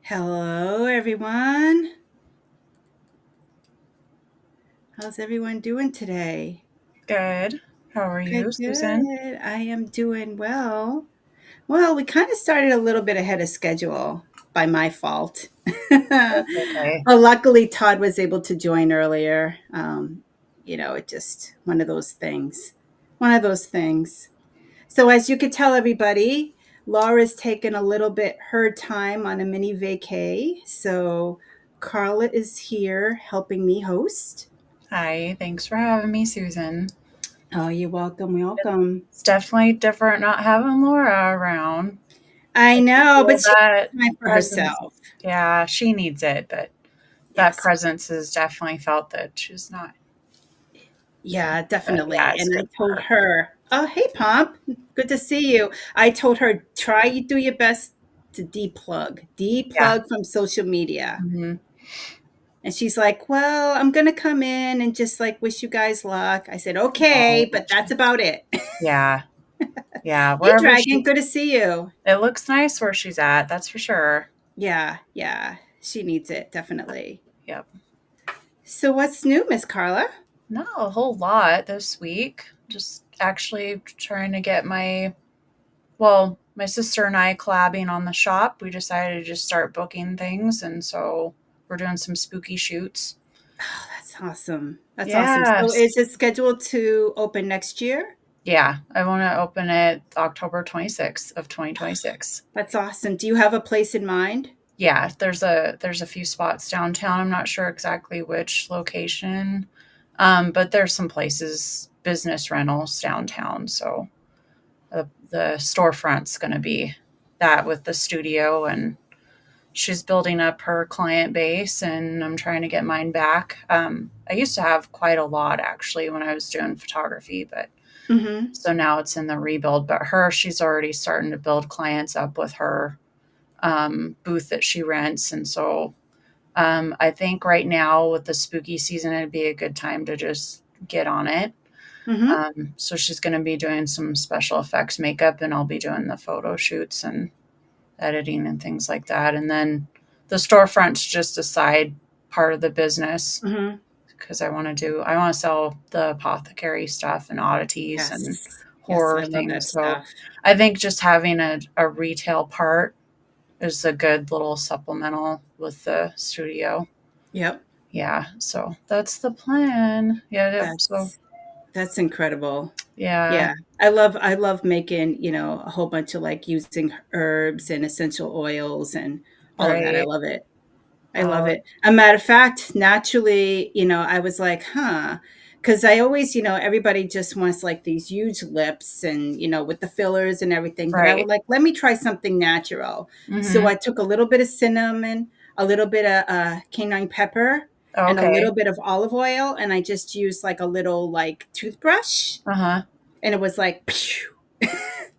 Hello, everyone. How's everyone doing today? Good. How are you, Good, Susan? good. I am doing well. Well, we kind of started a little bit ahead of schedule by my fault. Well, That's okay. luckily, Todd was able to join earlier. It just one of those things. One of those things. So, as you could tell everybody, Laura's taken a little bit her time on a mini vacay. So, Carla is here helping me host. Hi, thanks for having me, Susan. Oh, you're welcome. Welcome. It's definitely different not having Laura around. I I can know, but feel she that has time for presence. herself. Yeah, she needs it, but that Yes. presence has definitely felt that she's not. Yeah, Yeah, definitely. it's And I good for told her. her, oh, hey, Pomp, good to see you. I told her, try you do your best to Yeah. deplug from social media. hmm And she's like, well, I'm going to come in and just like wish you guys luck. I said, Oh, okay, but that's that's nice. about it. Yeah. Yeah. Hey, Wherever Dragon, she, good to see you. it looks nice where she's at. That's for sure. Yeah, yeah, she needs it, definitely. Yep. So, what's new, Miss Carla? Not a whole lot this week. Just actually trying to get my sister and I collabing on the shop. We decided to just start booking things. And so we're doing some spooky shoots. Oh, that's awesome. That's awesome. So, Yes. is it scheduled to open next year? Yeah. I want to open it October 26th of 2026. That's awesome. Do you have a place in mind? Yeah. There's a few spots downtown. I'm not sure exactly which location. But there's some places, business rentals downtown. So the storefront's going to be that with the studio, and she's building up her client base, and I'm trying to get mine back. I used to have quite a lot actually when I was doing photography, but Mm-hmm. so now it's in the rebuild. But she's already starting to build clients up with her booth that she rents. And so I think right now with the spooky season, it'd be a good time to just get on it. Mm-hmm. So she's going to be doing some special effects makeup, and I'll be doing the photo shoots and editing and things like that. And then the storefront's just a side part of the business Mm-hmm. because I want to sell the apothecary stuff and oddities and Yes. Yes, horror I love that things. So stuff. I think just having a retail part is a good little supplemental with the studio. Yep. Yeah. So that's the plan. Yeah. Yep. So That's that's incredible. yeah. Yeah. I love making, a whole bunch of like using herbs and essential oils and all of that. I Right. love it. I love Oh, it. A matter of fact, naturally, I was like, huh. Because I always, everybody just wants like these huge lips and, with the fillers and everything. But I would right. like, let me try something natural. So Mm-hmm. I took a little bit of cinnamon, a little bit of canine pepper, and a Okay. little bit of olive oil. And I just used like a little like toothbrush. Uh-huh. And it was like, phew. Like,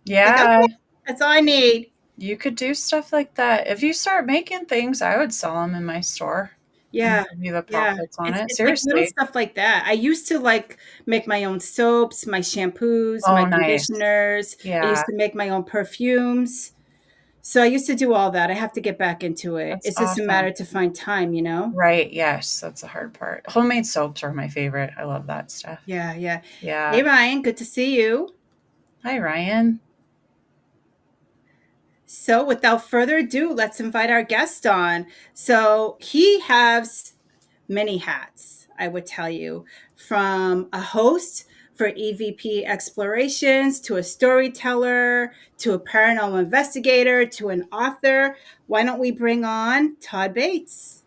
Yeah. okay, that's all I need. You could do stuff like that. If you start making things, I would sell them in my store and Yeah, give you the yeah. profits on It's it. it's like little Seriously. stuff like that. I used to, like, make my own soaps, my shampoos, Oh, my nice. conditioners. I Yeah, used to make my own perfumes. So I used to do all that. I have to get back into it. that's It's just a matter awesome. to find time, you know? Right, yes, that's the hard part. Homemade soaps are my favorite. I love that stuff. Yeah, yeah. Hey, Yeah. Ryan, good to see you. Hi, Ryan. So without further ado, let's invite our guest on. So he has many hats, I would tell you, from a host for EVP Explorations to a storyteller to a paranormal investigator to an author. Why don't we bring on Todd Bates?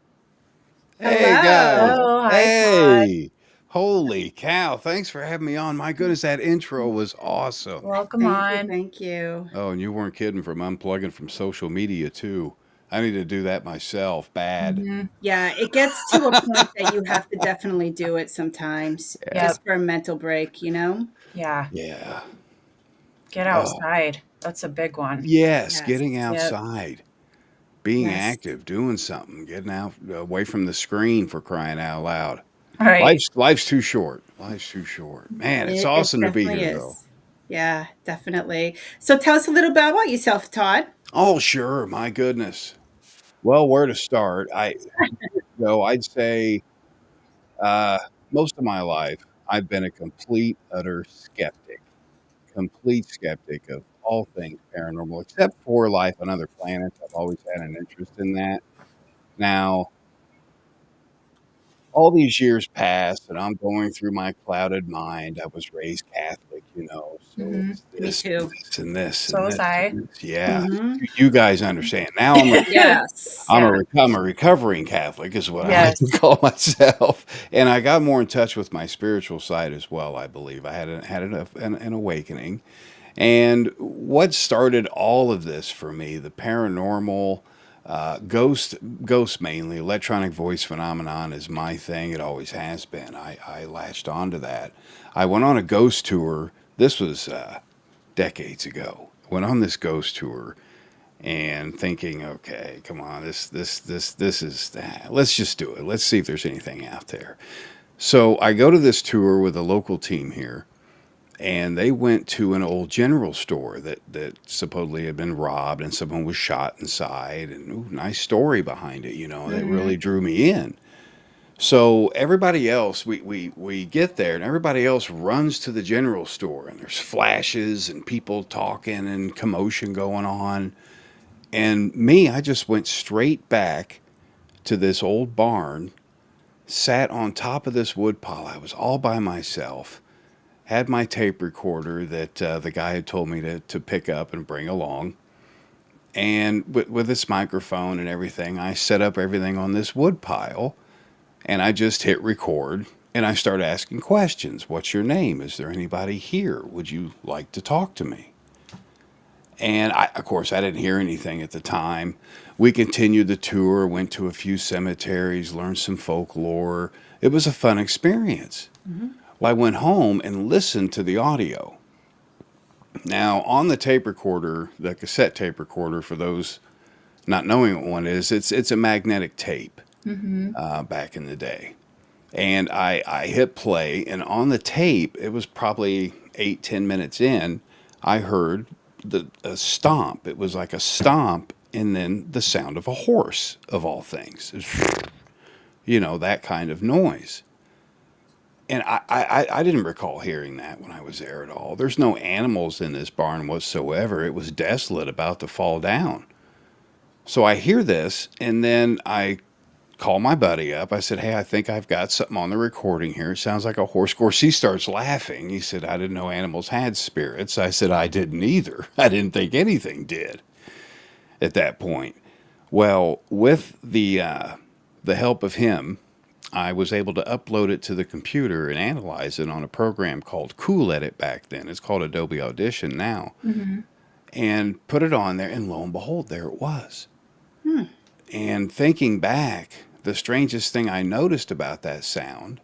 Hey guys. Hello. Hello, hi, Todd. Hey. Holy cow. Thanks for having me on. My goodness, that intro was awesome. Welcome Thank you. on. Thank you. Oh, and you weren't kidding from unplugging from social media too. I need to do that myself. Bad. Mhm. Yeah, it gets to a point that you have to definitely do it sometimes Yeah. Yep. just for a mental break, you know? Yeah. Yeah. Get Oh, outside. That's a big one. yes. Getting Yes. Yep. outside, being Yes. active, doing something, getting out away from the screen for crying out loud. Right. Life's too short. Life's too short. Man, it's It awesome to be definitely here though. is. Yeah, definitely. So tell us a little bit about yourself, Todd. Oh, sure. My goodness. Well, where to start? I'd say uh, most of my life I've been a complete skeptic of all things paranormal, except for life on other planets. I've always had an interest in that. Now, all these years passed, and I'm going through my clouded mind. I was raised Catholic, so Hmm. it's Me this and too. this and this So and was this I. and this. Yeah, Hmm. you guys understand. Now Yes. I'm Yeah. I'm a recovering Catholic is what I like to Yes. call myself, and I got more in touch with my spiritual side as well. I believe I had an awakening, and what started all of this for me, the paranormal, ghost mainly, electronic voice phenomenon is my thing. It always has been. I latched onto that. I went on a ghost tour. This was decades ago. Went on this ghost tour and thinking, okay, come on, this is let's just do it. Let's see if there's anything out there. So I go to this tour with a local team here, and they went to an old general store that supposedly had been robbed and someone was shot inside, and ooh, nice story behind it, that Hmm. really drew me in. So everybody else, we get there, and everybody else runs to the general store, and there's flashes and people talking and commotion going on. And me, I just went straight back to this old barn, sat on top of this wood pile. I was all by myself, had my tape recorder that the guy had told me to pick up and bring along. And with this microphone and everything, I set up everything on this wood pile, and I just hit record. And I started asking questions. What's your name? Is there anybody here? Would you like to talk to me? And of course, I didn't hear anything at the time. We continued the tour, went to a few cemeteries, learned some folklore. It was a fun experience. Hmm. Well, I went home and listened to the audio. Now, on the tape recorder, the cassette tape recorder, for those not knowing what one is, it's a magnetic tape Hmm. back in the day. And I hit play, and on the tape, it was probably 8, 10 minutes in, I heard a stomp. It was like a stomp, and then the sound of a horse, of all things. That kind of noise. And I didn't recall hearing that when I was there at all. There's no animals in this barn whatsoever. It was desolate, about to fall down. So I hear this, and then I call my buddy up. I said, "Hey, I think I've got something on the recording here. It sounds like a horse." Of course, he starts laughing. He said, "I didn't know animals had spirits." I said, "I didn't either. I didn't think anything did at that point." Well, with the help of him, I was able to upload it to the computer and analyze it on a program called Cool Edit back then. It's called Adobe Audition now, Hmm. and put it on there, and lo and behold, there it was. Hmm. And thinking back, the strangest thing I noticed about that sound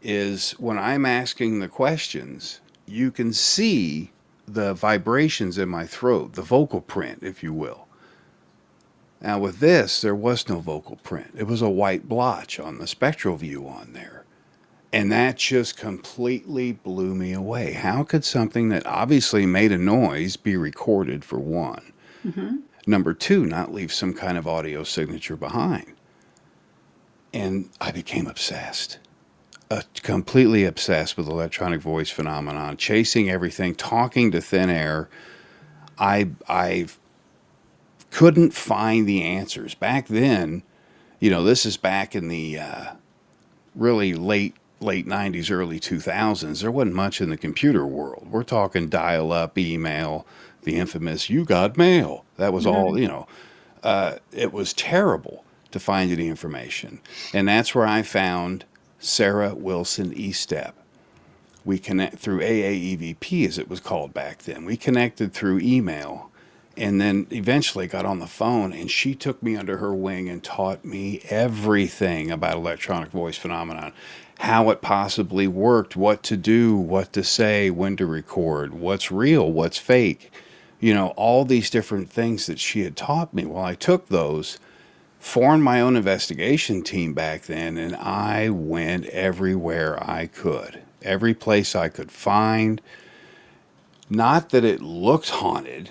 is when I'm asking the questions, you can see the vibrations in my throat, the vocal print, if you will. Now, with this, there was no vocal print. It was a white blotch on the spectral view on there. And that just completely blew me away. How could something that obviously made a noise be recorded, for one? Hmm. Number two, not leave some kind of audio signature behind. And I became obsessed, completely obsessed with electronic voice phenomenon, chasing everything, talking to thin air. I couldn't find the answers back then. This is back in the really late 90s, early 2000s. There wasn't much in the computer world. We're talking dial up, email, the infamous "you got mail." That was Hmm. all. It was terrible to find any information. And that's where I found Sarah Wilson Estep. We connect through AAEVP, as it was called back then. We connected through email, and then eventually got on the phone, and she took me under her wing and taught me everything about electronic voice phenomenon, how it possibly worked, what to do, what to say, when to record, what's real, what's fake. All these different things that she had taught me. Well, I took those, formed my own investigation team back then, and I went everywhere I could, every place I could find. Not that it looked haunted,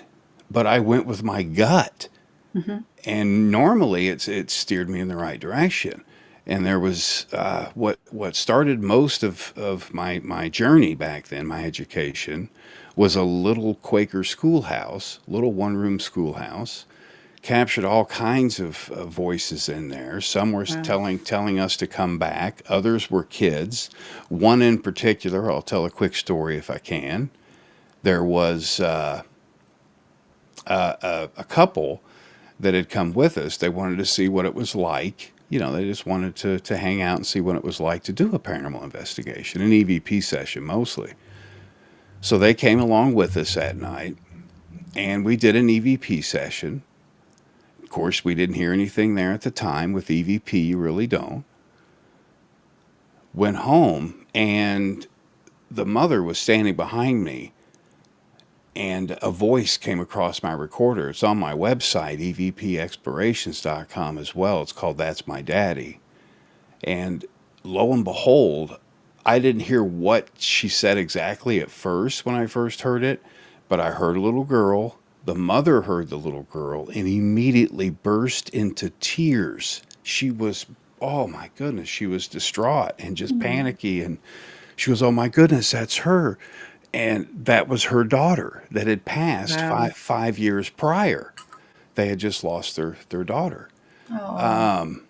but I went with my gut. Mhm. And normally it steered me in the right direction. And there was what started most of my journey back then, my education, was a little Quaker schoolhouse, little one-room schoolhouse, captured all kinds of voices in there. Some were Wow. telling us to come back. Others were kids. One in particular, I'll tell a quick story if I can. There was a couple that had come with us. They wanted to see what it was like. You know, they just wanted to hang out and see what it was like to do a paranormal investigation, an EVP session mostly. So they came along with us that night, and we did an EVP session. Of course, we didn't hear anything there at the time. With EVP, you really don't. Went home, and the mother was standing behind me, and a voice came across my recorder. It's on my website, evpexplorations.com as well. It's called That's My Daddy. And lo and behold, I didn't hear what she said exactly at first when I first heard it, but I heard a little girl. The mother heard the little girl and immediately burst into tears. She was, oh my goodness, she was distraught and just panicky. And she was, oh my goodness, that's her. And that was her daughter that had passed Wow. five years prior. They had just lost their daughter. Oh.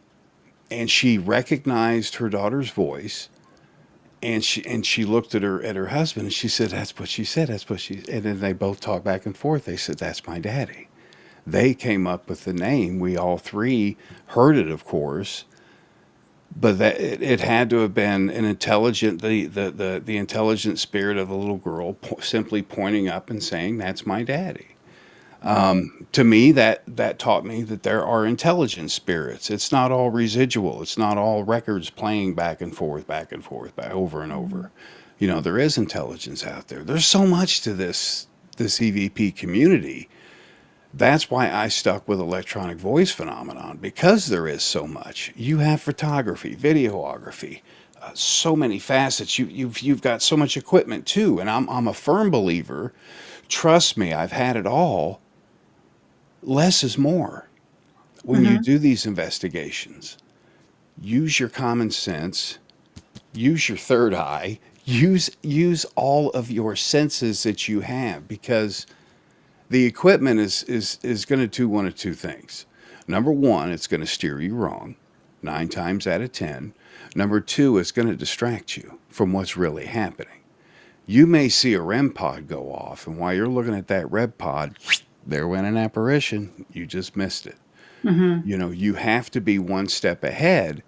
And she recognized her daughter's voice, and she looked at her husband, and she said, that's what she said, that's what she, and then they both talked back and forth. They said, that's my daddy. They came up with the name. We all three heard it, of course, but that it had to have been an intelligent, the intelligent spirit of the little girl simply pointing up and saying, that's my daddy. To me, that taught me that there are intelligent spirits. It's not all residual. It's not all records playing back and forth, over and over. You know, there is intelligence out there. There's so much to this EVP community. That's why I stuck with electronic voice phenomenon, because there is so much. You have photography, videography, so many facets. You've got so much equipment too, and I'm a firm believer. Trust me, I've had it all. Less is more. When you Mhm. do these investigations, use your common sense, use your third eye, use all of your senses that you have, because the equipment is going to do one of two things. Number one, it's going to steer you wrong 9 times out of 10. Number two, it's going to distract you from what's really happening. You may see a REM pod go off, and while you're looking at that REM pod, there went an apparition. You just missed it. Mhm. You know, you have to be one step ahead.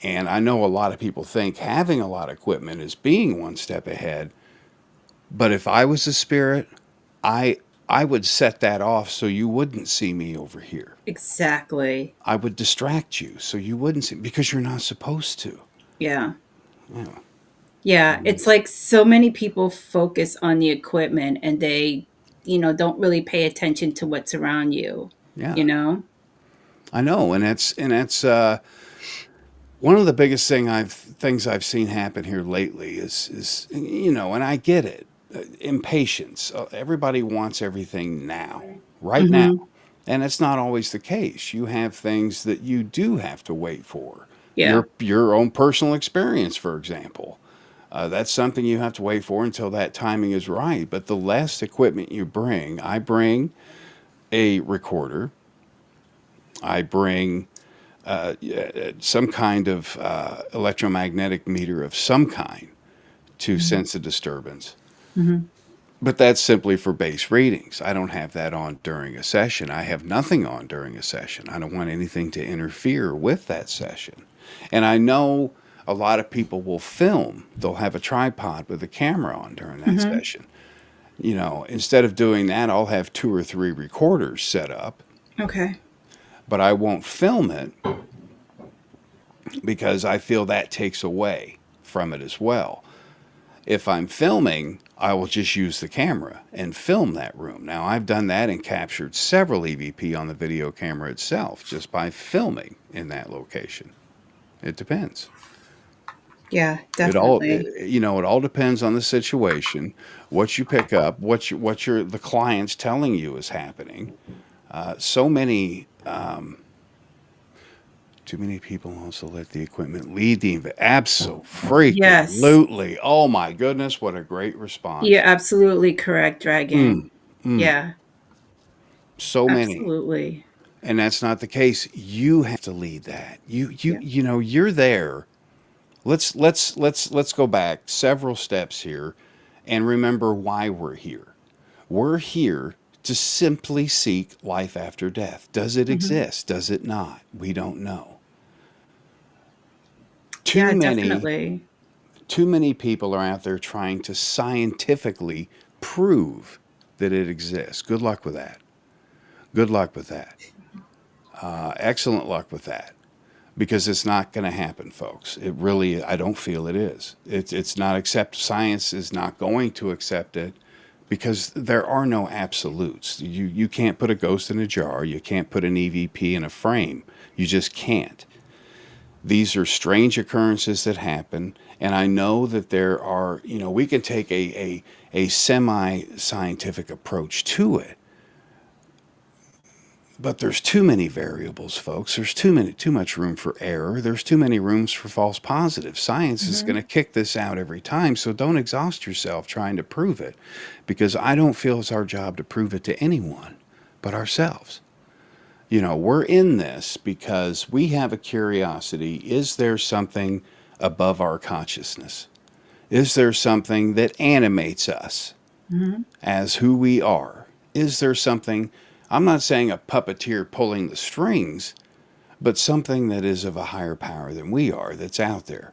And I know a lot of people think having a lot of equipment is being one step ahead. But if I was a spirit, I I would set that off so you wouldn't see me over here. Exactly. I would distract you so you wouldn't see, because you're not supposed to. Yeah. Yeah. Yeah, it's like so many people focus on the equipment and they, don't really pay attention to what's around you, Yeah. you know? I know, and that's one of the biggest things I've seen happen here lately is and I get it, impatience. Everybody wants everything now, right now, Mhm. and it's not always the case. You have things that you do have to wait for. Yeah. Your own personal experience, for example, that's something you have to wait for until that timing is right. But the less equipment you bring, I bring a recorder, I bring some kind of electromagnetic meter of some kind to Mhm. sense a disturbance. Mhm. But that's simply for base readings. I don't have that on during a session. I have nothing on during a session. I don't want anything to interfere with that session. And I know a lot of people will film. They'll have a tripod with a camera on during that Mhm. session. Instead of doing that, I'll have 2 or 3 recorders set up, Okay. but I won't film it because I feel that takes away from it as well. If I'm filming, I will just use the camera and film that room. Now, I've done that and captured several EVP on the video camera itself just by filming in that location. It depends. Yeah, It all, definitely. it all depends on the situation, what you pick up, what the client's telling you is happening. So many Too many people also let the equipment lead the Yes. absolutely. Oh my goodness, what a great You're response. absolutely correct, Dragon. Mm, mm, Yeah, so many. absolutely. And that's not the case. You have to lead that. Yeah. You're there. Let's go back several steps here and remember why we're here. We're here to simply seek life after death. Does it Hmm. exist? Does it not? We don't know. Too Yeah, many definitely. too many people are out there trying to scientifically prove that it exists. Good luck with that. Good luck with that. Excellent luck with that. Because it's not going to happen, folks. It really, I don't feel it is. It's not accept. Science is not going to accept it because there are no absolutes. You can't put a ghost in a jar. You can't put an EVP in a frame. You just can't. These are strange occurrences that happen, and I know that there are. We can take a semi scientific approach to it, but there's too many variables, folks. There's too much room for error. There's too many rooms for false positives. Science is going Hmm. to kick this out every time, so don't exhaust yourself trying to prove it, because I don't feel it's our job to prove it to anyone but ourselves. We're in this because we have a curiosity. Is there something above our consciousness? Is there something that animates us Hmm. as who we are? Is there something, I'm not saying a puppeteer pulling the strings, but something that is of a higher power than we are that's out there?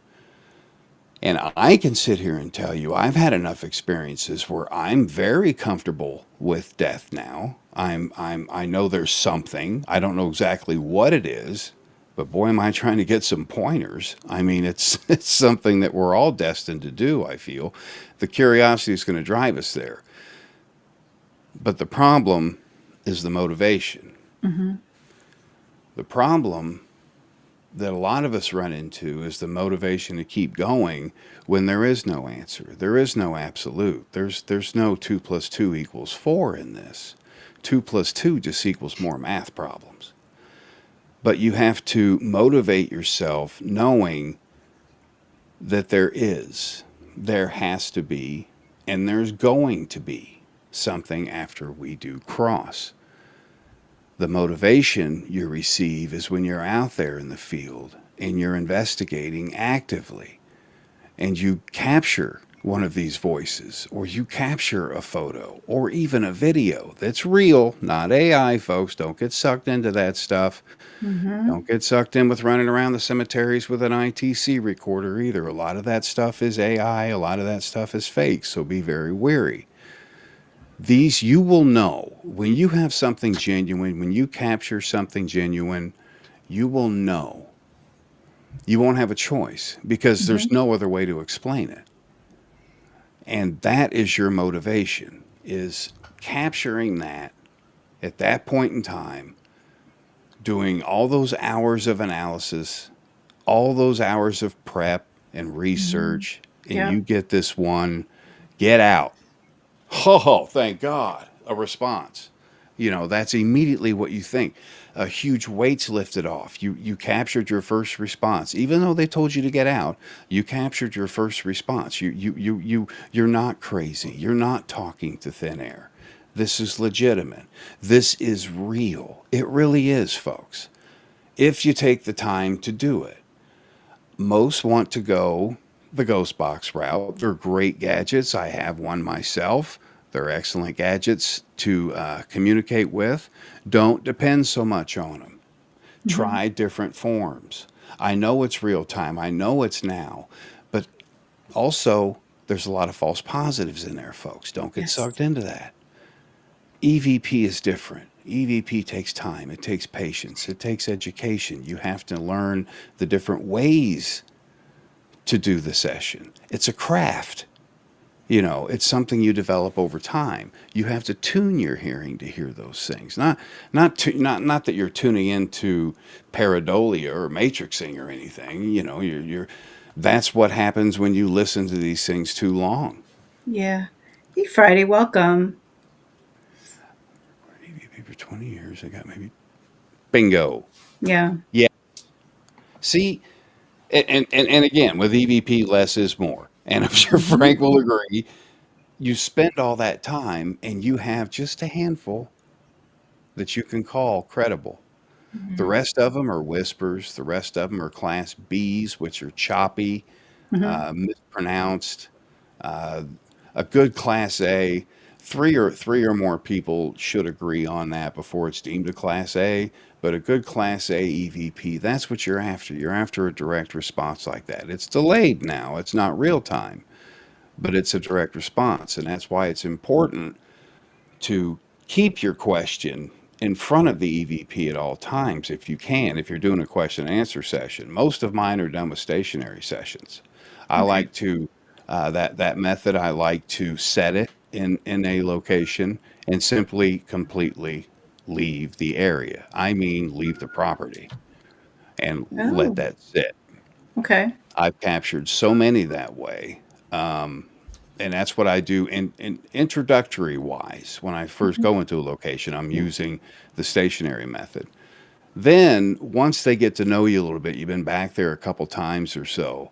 And I can sit here and tell you I've had enough experiences where I'm very comfortable with death now. I know there's something. I don't know exactly what it is, but boy am I trying to get some pointers. I mean, it's something that we're all destined to do, I feel. The curiosity is going to drive us there. But the problem is the motivation. Hmm. The problem that a lot of us run into is the motivation to keep going when there is no answer. There is no absolute. There's no 2 plus 2 equals 4 in this. 2 plus 2 just equals more math problems. But you have to motivate yourself knowing that there has to be, and there's going to be something after we do cross. The motivation you receive is when you're out there in the field and you're investigating actively and you capture one of these voices or you capture a photo or even a video that's real, not AI, folks. Don't get sucked into that stuff. Hmm. Don't get sucked in with running around the cemeteries with an ITC recorder either. A lot of that stuff is AI, a lot of that stuff is fake, so be very wary. These, you will know when you have something genuine, when you capture something genuine, you will know. You won't have a choice because there's Hmm. no other way to explain it. And that is your motivation, is capturing that at that point in time, doing all those hours of analysis, all those hours of prep and Hmm. research, and Yeah. you get this one, get out. Oh, thank God, a response. That's immediately what you think. A huge weight's lifted off. You captured your first response, even though they told you to get out. You captured your first response. You're not crazy. You're not talking to thin air. This is legitimate. This is real. It really is, folks. If you take the time to do it, most want to go the ghost box route. They're great gadgets. I have one myself. They're excellent gadgets to communicate with. Don't depend so much on them. Hmm. Try different forms. I know it's real time. I know it's now. But also, there's a lot of false positives in there, folks. Don't get Yes. sucked into that. EVP is different. EVP takes time, it takes patience, it takes education. You have to learn the different ways to do the session. It's a craft. It's something you develop over time. You have to tune your hearing to hear those things. Not that you're tuning into pareidolia or matrixing or anything. You're that's what happens when you listen to these things too long. Yeah. Hey, Friday, welcome. Maybe for 20 years, I got maybe Bingo. Yeah. Yeah. See, and again, with EVP, less is more. And I'm sure Hmm. Frank will agree. You spend all that time and you have just a handful that you can call credible. The Mhm. rest of them are whispers. The rest of them are class Bs, which are choppy, Hmm. mispronounced. Uh, a good class A, three or more people should agree on that before it's deemed a class A. But a good class A EVP, that's what you're after. You're after a direct response like that. It's delayed now. It's not real time, but it's a direct response, and that's why it's important to keep your question in front of the EVP at all times if you can, if you're doing a question and answer session. Most of mine are done with stationary sessions. I Okay. like to that method. I like to set it in a location and simply completely leave the area. I mean, leave the property and let Oh, that sit. okay. I've captured so many that way. Um, and that's what I do in introductory wise. When I first Hmm. go into a location, I'm using the stationary method. Then once they get to know you a little bit, you've been back there a couple times or so,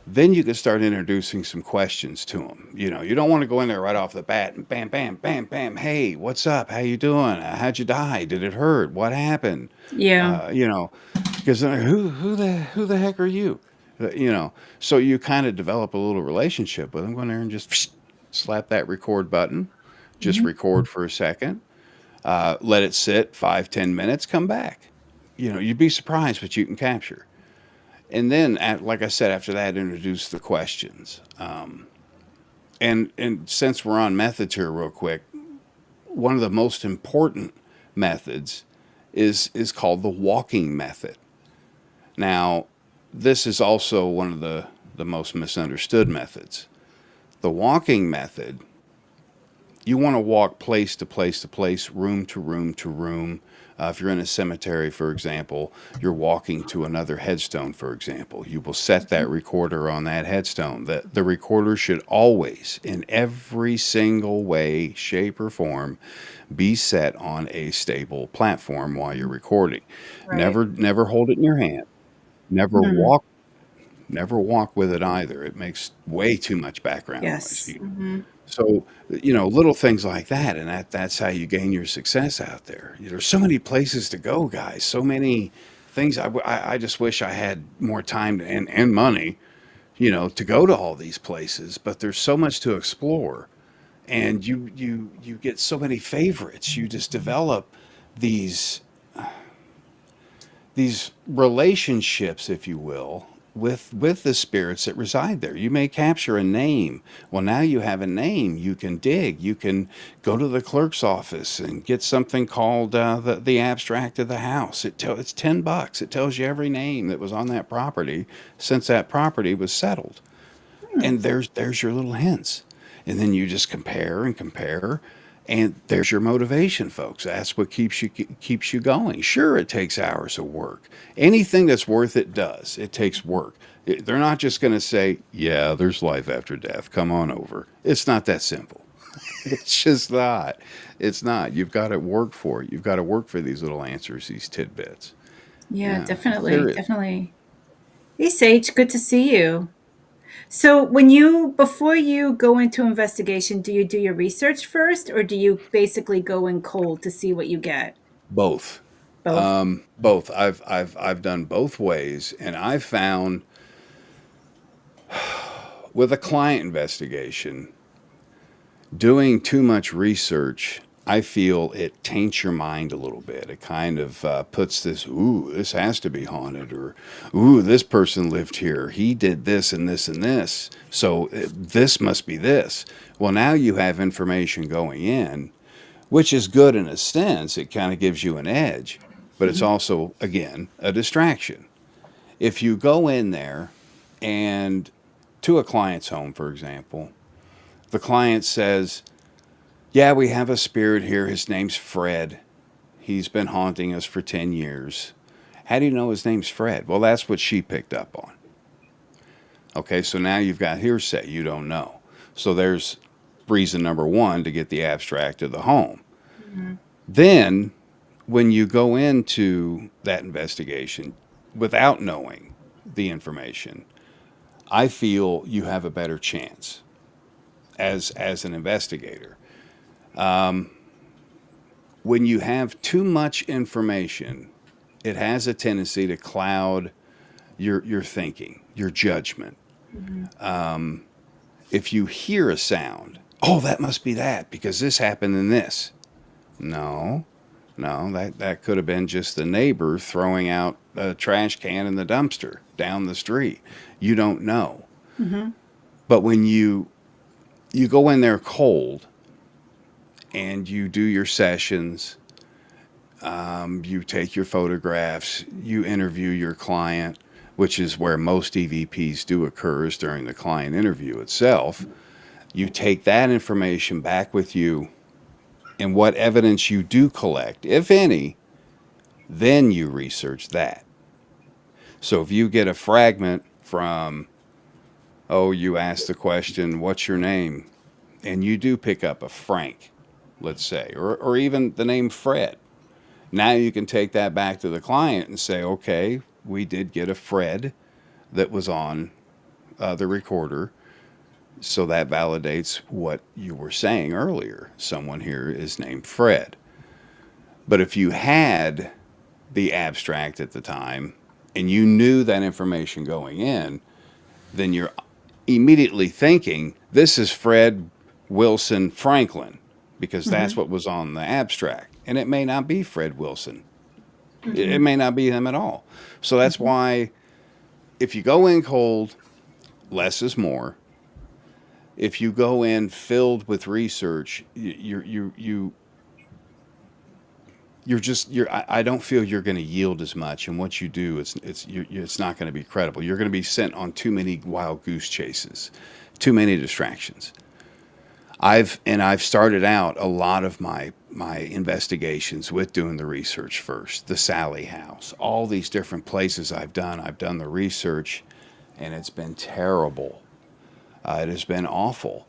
then you can start introducing some questions to them. You don't want to go in there right off the bat and bam, bam, bam, bam. Hey, what's up? How you doing? How'd you die? Did it hurt? What happened? Yeah. Uh, you know, because who the heck are you? You know, so you kind of develop a little relationship with them. Go in there and just slap that record button, just Hmm. record for a second, let it sit 5-10 minutes, come back. You'd be surprised what you can capture. And then, like I said, after that, introduce the questions. And since we're on methods here, real quick, one of the most important methods is called the walking method. Now, this is also one of the most misunderstood methods. The walking method, you want to walk place to place to place, room to room to room. If you're in a cemetery, for example, you're walking to another headstone, for example. You will set that recorder on that headstone. The recorder should always, in every single way, shape, or form, be set on a stable platform while you're recording. Right. Never hold it in your hand. Never Hmm. walk Never walk with it either. It makes way too much background noise. Yes. Mhm. So, little things like that, and that's how you gain your success out there. There's so many places to go, guys. So many things. I just wish I had more time and money, to go to all these places. But there's so much to explore, and you get so many favorites. You just develop these these relationships, if you will, with the spirits that reside there. You may capture a name. Well, now you have a name. You can dig. You can go to the clerk's office and get something called the abstract of the house. It's $10. It tells you every name that was on that property since that property was settled. Hmm. And there's your little hints. And then you just compare and compare, and there's your motivation, folks. That's what keeps you going. Sure, it takes hours of work. Anything that's worth it does. It takes work. They're not just going to say, yeah, there's life after death, come on over. It's not that simple. It's just not. It's not. You've got to work for it. You've got to work for these little answers, these tidbits. Yeah, Yeah, definitely. serious. Definitely. Hey, Sage, good to see you. So, before you go into investigation, do you do your research first, or do you basically go in cold to see what you get? Both. Both. Both. I've done both ways, and I've found with a client investigation, doing too much research, I feel it taints your mind a little bit. It kind of puts this, ooh, this has to be haunted, or ooh, this person lived here. He did this and this and this. So this must be this. Well, now you have information going in, which is good in a sense. It kind of gives you an edge, but it's Mhm. also, again, a distraction. If you go in there and to a client's home, for example, the client says, yeah, we have a spirit here. His name's Fred. He's been haunting us for 10 years. How do you know his name's Fred? Well, that's what she picked up on. Okay, so now you've got hearsay. You don't know. So there's reason number one to get the abstract of the home. Mhm. Then when you go into that investigation without knowing the information, I feel you have a better chance as an investigator. When you have too much information, it has a tendency to cloud your thinking, your judgment. Mm-hmm. If you hear a sound, oh, that must be that because this happened in this. No, no, that could have been just the neighbor throwing out a trash can in the dumpster down the street. You don't know. Mm-hmm. But when you go in there cold and you do your sessions, you take your photographs, you interview your client, which is where most EVPs do occurs during the client interview itself. You take that information back with you and what evidence you do collect, if any, then you research that. So if you get a fragment from, oh, you ask the question, what's your name? And you do pick up a Frank, let's say, or even the name Fred. Now you can take that back to the client and say, okay, we did get a Fred that was on the recorder. So that validates what you were saying earlier. Someone here is named Fred. But if you had the abstract at the time and you knew that information going in, then you're immediately thinking, this is Fred Wilson Franklin, because that's Mm-hmm. what was on the abstract. And it may not be Fred Wilson. It Mm-hmm. may not be him at all. So that's Mm-hmm. why if you go in cold, less is more. If you go in filled with research, I don't feel you're going to yield as much, and what you do, it's not going to be credible. You're going to be sent on too many wild goose chases, too many distractions. I've started out a lot of my investigations with doing the research first. The Sally House, all these different places I've done the research, and it's been terrible. It has been awful.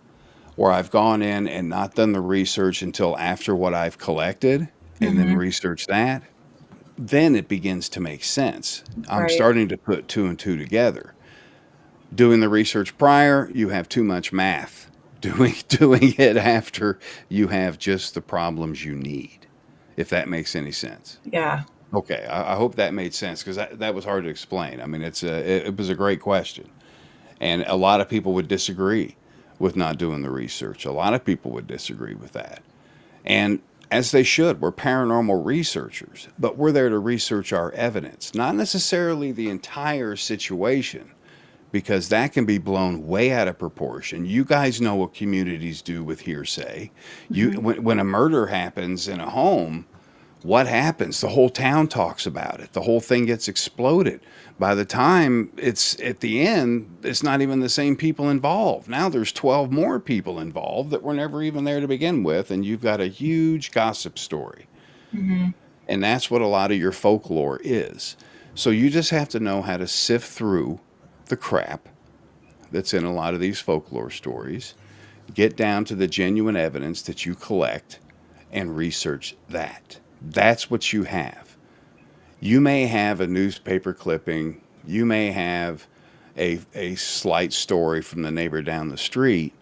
Where I've gone in and not done the research until after what I've collected, and then Mm-hmm. research that, then it begins to make sense. I'm Right. starting to put two and two together. Doing the research prior, you have too much math. Doing it after, you have just the problems you need. If that makes any sense. Yeah. Okay, I hope that made sense because that was hard to explain. I mean, it was a great question, and a lot of people would disagree with not doing the research. A lot of people would disagree with that, and as they should. We're paranormal researchers, but we're there to research our evidence, not necessarily the entire situation, because that can be blown way out of proportion. You guys know what communities do with hearsay. Mm-hmm. When a murder happens in a home, what happens? The whole town talks about it. The whole thing gets exploded. By the time it's at the end, it's not even the same people involved. Now there's 12 more people involved that were never even there to begin with, and you've got a huge gossip story. Mm-hmm. And that's what a lot of your folklore is. So you just have to know how to sift through the crap that's in a lot of these folklore stories, get down to the genuine evidence that you collect, and research that. That's what you have. You may have a newspaper clipping, you may have a slight story from the neighbor down the street,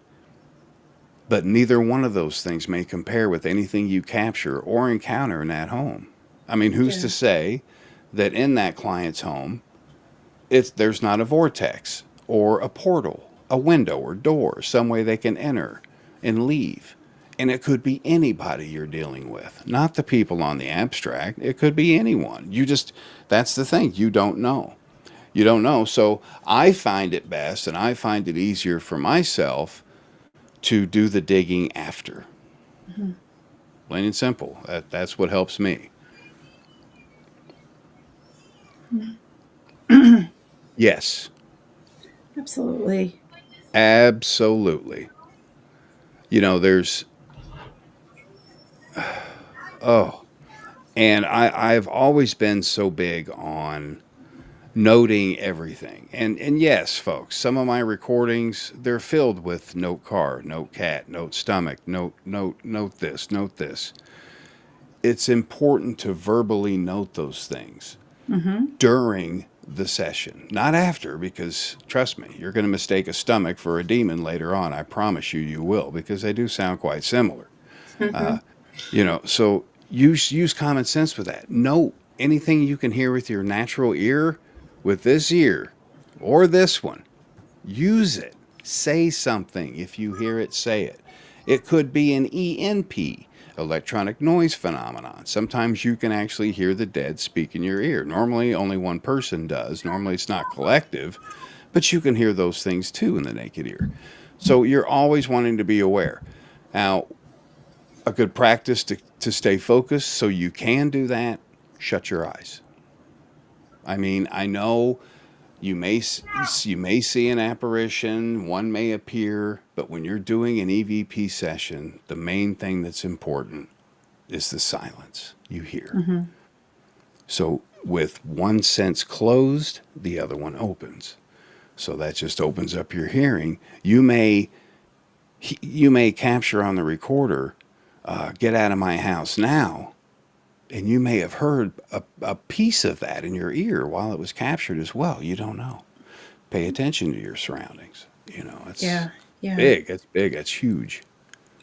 but neither one of those things may compare with anything you capture or encounter in that home. I mean, who's Yeah. to say that in that client's home, there's not a vortex or a portal, a window or door, some way they can enter and leave. And it could be anybody you're dealing with, not the people on the abstract. It could be anyone. That's the thing. You don't know. You don't know. So I find it best and I find it easier for myself to do the digging after. Mm-hmm. Plain and simple. That's what helps me. Yes, Absolutely. absolutely. There's, oh, and I've always been so big on noting everything. And yes, folks, some of my recordings, they're filled with note car, note cat, note stomach, note this, note this. it's important to verbally note those things Mm-hmm. during the session, not after, because trust me, you're going to mistake a stomach for a demon later on. I promise you, you will, because they do sound quite similar. Uh, so use common sense with that. Note anything you can hear with your natural ear, with this ear, or this one. Use it. Say something. If you hear it, say it. It could be an ENP, electronic noise phenomenon. Sometimes you can actually hear the dead speak in your ear. Normally, only one person does. Normally, it's not collective, but you can hear those things too in the naked ear. So you're always wanting to be aware. Now, a good practice to stay focused so you can do that, shut your eyes. I mean, I know you may see an apparition, one may appear, but when you're doing an EVP session, the main thing that's important is the silence you hear. Mm-hmm. So with one sense closed, the other one opens. So that just opens up your hearing. You may capture on the recorder, "Get out of my house now," and you may have heard a piece of that in your ear while it was captured as well. You don't know. Pay attention to your surroundings. It's Yeah. Yeah. big. It's big. It's huge.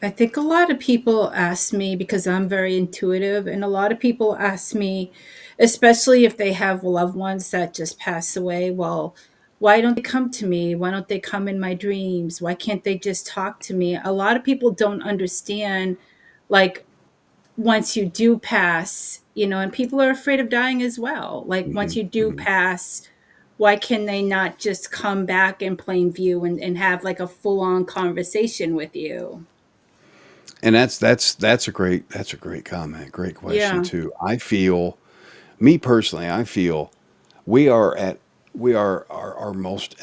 I think a lot of people ask me because I'm very intuitive, and a lot of people ask me, especially if they have loved ones that just pass away, well, why don't they come to me? Why don't they come in my dreams? Why can't they just talk to me? A lot of people don't understand, like, once you do pass, and people are afraid of dying as well. Like, once Hmm. you do Hmm. pass, why can they not just come back in plain view and have like a full on conversation with you? And that's a great comment. Great question Yeah. too. Me personally, I feel we are at we are our most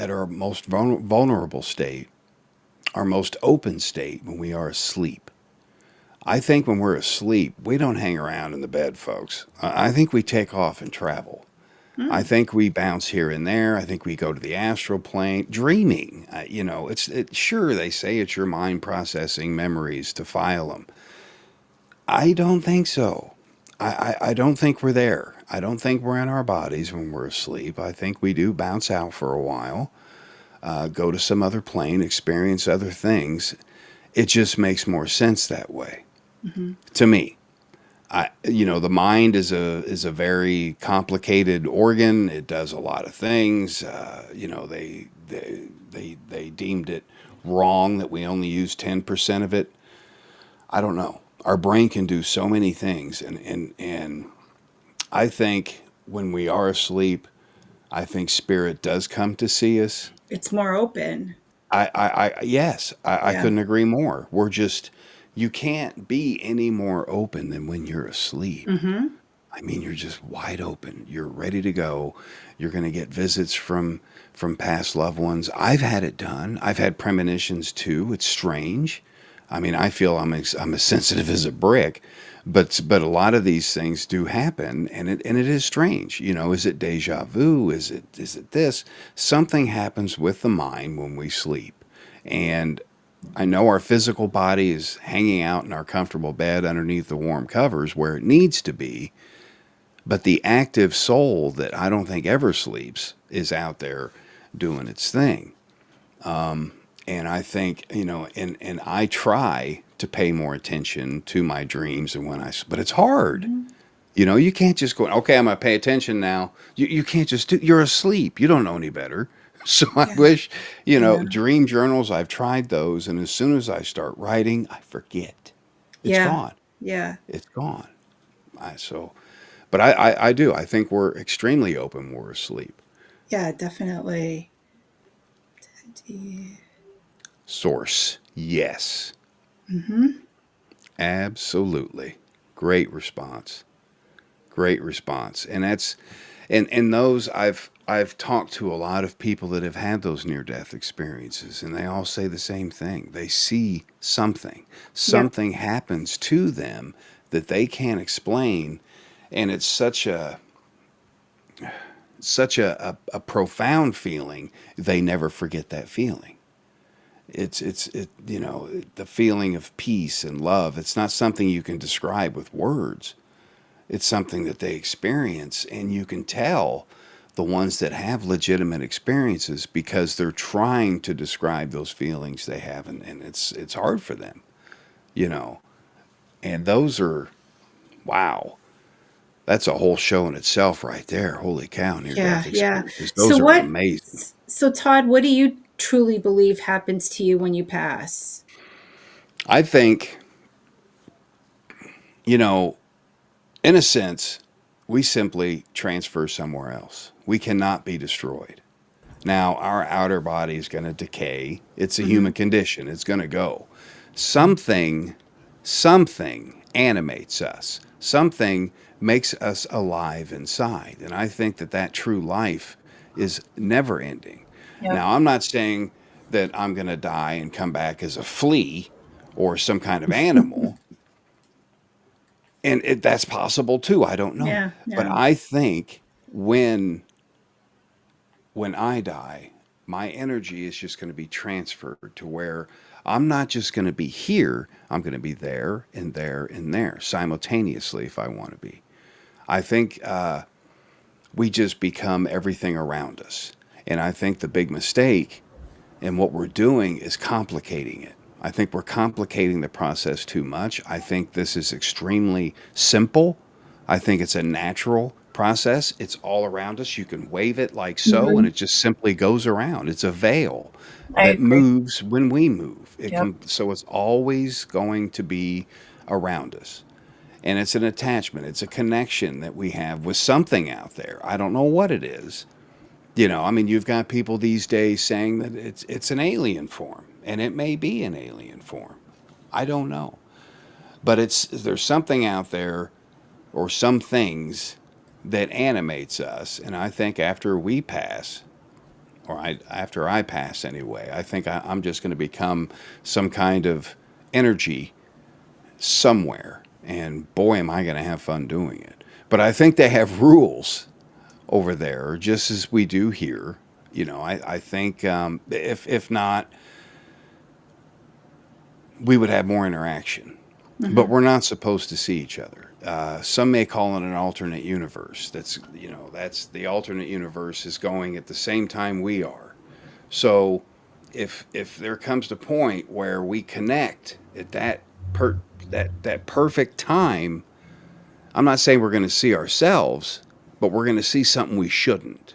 vulnerable state, our most open state when we are asleep. I think when we're asleep, we don't hang around in the bed, folks. I think we take off and travel. I Mm. think we bounce here and there. I think we go to the astral plane, dreaming. Sure they say it's your mind processing memories to file them. I don't think so. I don't think we're there. I don't think we're in our bodies when we're asleep. I think we do bounce out for a while, go to some other plane, experience other things. It just makes more sense that way Mhm. to me. The mind is a very complicated organ. It does a lot of things. They deemed it wrong that we only use 10% of it. I don't know. Our brain can do so many things, and I think when we are asleep, I think spirit does come to see us. It's more open. Yes, I Yeah. couldn't agree more. You can't be any more open than when you're asleep. Mhm. I mean, you're just wide open. You're ready to go. You're going to get visits from past loved ones. I've had it done. I've had premonitions too. It's strange. I mean, I feel I'm as sensitive as a brick, but a lot of these things do happen, and it is strange. Is it deja vu? Is it this? Something happens with the mind when we sleep, and I know our physical body is hanging out in our comfortable bed underneath the warm covers where it needs to be, but the active soul that I don't think ever sleeps is out there doing its thing. And I think, and I try to pay more attention to my dreams and but it's hard. Mhm. You can't just go, okay, I'm going to pay attention now. You can't just you're asleep. You don't know any better. So I Yeah. wish, Yeah. dream journals, I've tried those. And as soon as I start writing, I forget. It's Yeah. gone. Yeah. It's gone. But I do. I think we're extremely open when we're asleep. Yeah, definitely. Source. Yes. Mhm. Absolutely. Great response. Great response. And those I've talked to a lot of people that have had those near death experiences, and they all say the same thing. They see something. Yep. Something happens to them that they can't explain, and it's such a profound feeling. They never forget that feeling. The feeling of peace and love. It's not something you can describe with words. It's something that they experience, and you can tell the ones that have legitimate experiences because they're trying to describe those feelings they have, and it's hard for them, you know. And those are, wow, that's a whole show in itself right there. Holy cow, near Yeah, death yeah. experiences. So Those are what amazing. so Todd, what do you truly believe happens to you when you pass? I think, you know, in a sense, we simply transfer somewhere else. We cannot be destroyed. Now, our outer body is going to decay. It's a Hmm. human condition. It's going to go. Something, something animates us. Something makes us alive inside. And I think that that true life is never ending. Yep. Now, I'm not saying that I'm going to die and come back as a flea or some kind of animal. And that's possible too. I don't know. Yeah, But yeah. I think when when I die, my energy is just going to be transferred to where I'm not just going to be here, I'm going to be there and there and there simultaneously if I want to be. I think we just become everything around us. And I think the big mistake in what we're doing is complicating it. I think we're complicating the process too much. I think this is extremely simple. I think it's a natural process. It's all around us. You can wave it like so, and Hmm. it just simply goes around. It's a veil I that agree. moves when we move. Yep. So it's always going to be around us. And it's an attachment, it's a connection that we have with something out there. I don't know what it is. I mean, you've got people these days saying that it's an alien form, and it may be an alien form. I don't know, but there's something out there or some things that animates us, and I think after we pass, after I pass anyway, I think I'm just going to become some kind of energy somewhere, and boy, am I going to have fun doing it. But I think they have rules over there, just as we do here. I think if not, we would have more interaction. But Hmm. we're not supposed to see each other. Some may call it an alternate universe. That's the alternate universe is going at the same time we are. So if there comes a point where we connect at that perfect time, I'm not saying we're going to see ourselves, but we're going to see something we shouldn't.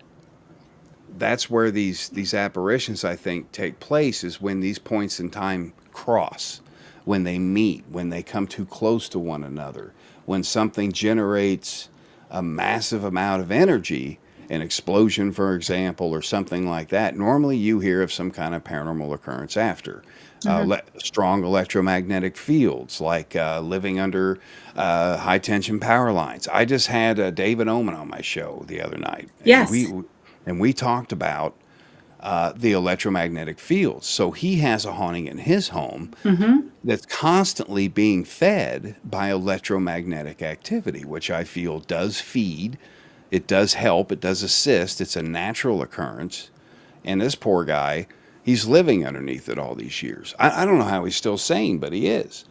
That's where these apparitions I think take place, is when these points in time cross, when they meet, when they come too close to one another, when something generates a massive amount of energy, an explosion for example, or something like that. Normally you hear of some kind of paranormal occurrence after Hmm. strong electromagnetic fields, like living under high tension power lines. I just had David Oman on my show the other night, and Yes. we talked about the electromagnetic fields. So he has a haunting in his home Hmm. that's constantly being fed by electromagnetic activity, which I feel does feed, it does help, it does assist. It's a natural occurrence. And this poor guy, he's living underneath it all these years. I don't know how he's still sane, but he is.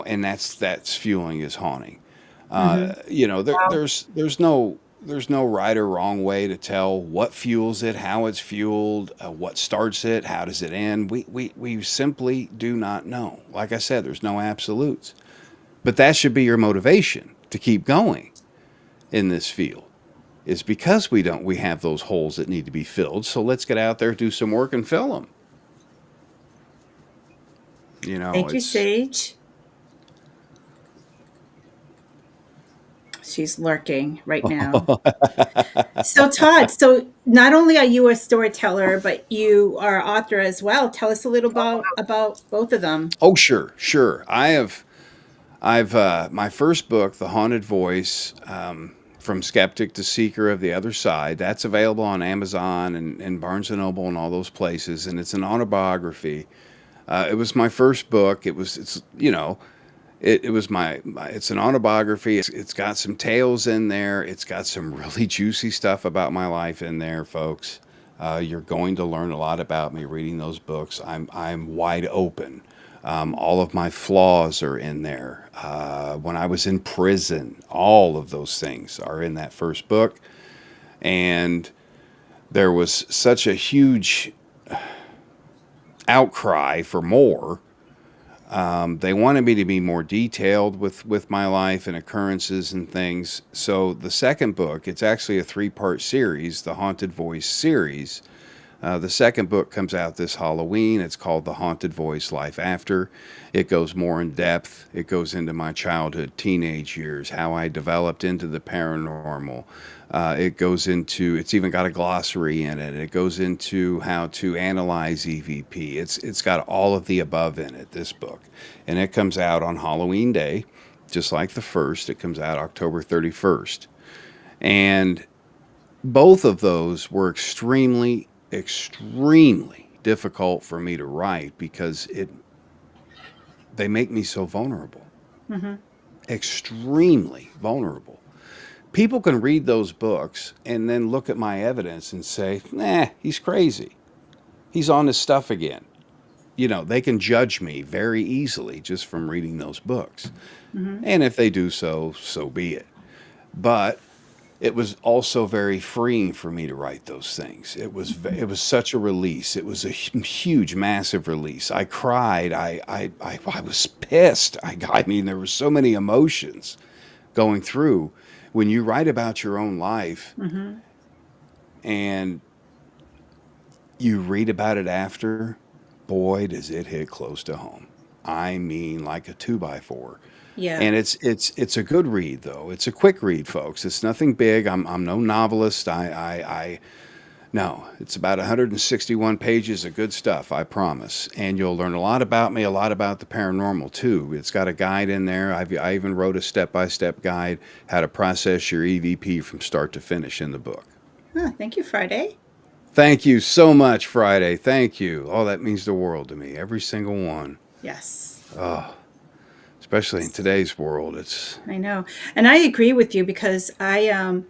And that's fueling his haunting. Hmm. Wow. There's no right or wrong way to tell what fuels it, how it's fueled, what starts it, how does it end. We simply do not know. Like I said, there's no absolutes, but that should be your motivation to keep going in this field. Is because we have those holes that need to be filled. So let's get out there, do some work, and fill them. Thank you, It's Sage. She's lurking right now. So, Todd, so not only are you a storyteller, but you are author as well. Tell us a little about both of them. oh, sure, sure. I've my first book, The Haunted Voice, from Skeptic to Seeker of the Other Side. That's available on Amazon and Barnes and Noble and all those places, and it's an autobiography. It was my first book. It was it's an autobiography. It's got some tales in there. It's got some really juicy stuff about my life in there, folks. You're going to learn a lot about me reading those books. I'm wide open. All of my flaws are in there. When I was in prison, all of those things are in that first book. And there was such a huge outcry for more. They wanted me to be more detailed with my life and occurrences and things. So the second book, it's actually a three-part series, the Haunted Voice series. The second book comes out this Halloween. It's called The Haunted Voice Life After. It goes more in depth. It goes into my childhood, teenage years, how I developed into the paranormal. It goes into, it's even got a glossary in it. It goes into how to analyze EVP. It's got all of the above in it, this book. And it comes out on Halloween Day, just like the first. It comes out October 31st. And both of those were extremely difficult for me to write because they make me so vulnerable. Mm-hmm. Extremely vulnerable. People can read those books and then look at my evidence and say, nah, he's crazy. He's on his stuff again. They can judge me very easily just from reading those books. Mm-hmm. And if they do so, so be it. But it was also very freeing for me to write those things. It was such a release. It was a huge, massive release. I cried. I was pissed. I mean, there were so many emotions going through when you write about your own life, Mm-hmm. and you read about it after. Boy, does it hit close to home. I mean, like a 2x4. Yeah. And it's a good read though. It's a quick read, folks. It's nothing big. I'm no novelist. No. It's about 161 pages of good stuff, I promise. And you'll learn a lot about me, a lot about the paranormal too. It's got a guide in there. I even wrote a step-by-step guide how to process your EVP from start to finish in the book. Thank you, Friday. Thank you so much, Friday. Thank you. Oh, that means the world to me. Every single one. Yes. Oh, especially in today's world. I know. And I agree with you because a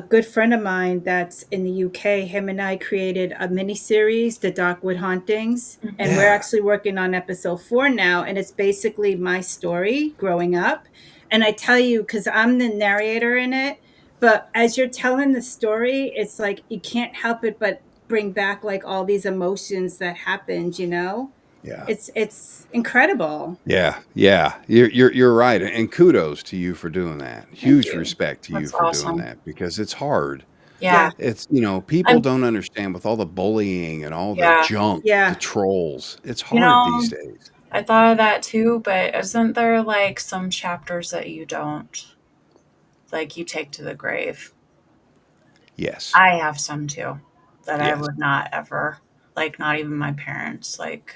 good friend of mine that's in the UK, him and I created a mini series, The Darkwood Hauntings. And we're Yeah. actually working on episode 4 now. And it's basically my story growing up. And I tell you, because I'm the narrator in it, but as you're telling the story, it's like you can't help it but bring back like all these emotions that happened. Yeah. It's incredible. Yeah, yeah, you're right, and kudos to you for doing that. Thank Huge you. respect to you That's for doing awesome. that because it's hard. Yeah. Yeah. It's people I'm don't understand with all the bullying and all the yeah. junk, the Yeah. trolls. It's You hard these know, days. I thought of that too, but isn't there like some chapters that you don't like you take to the grave? Yes, I have some too that I yes. would not ever like, not even my parents. Like,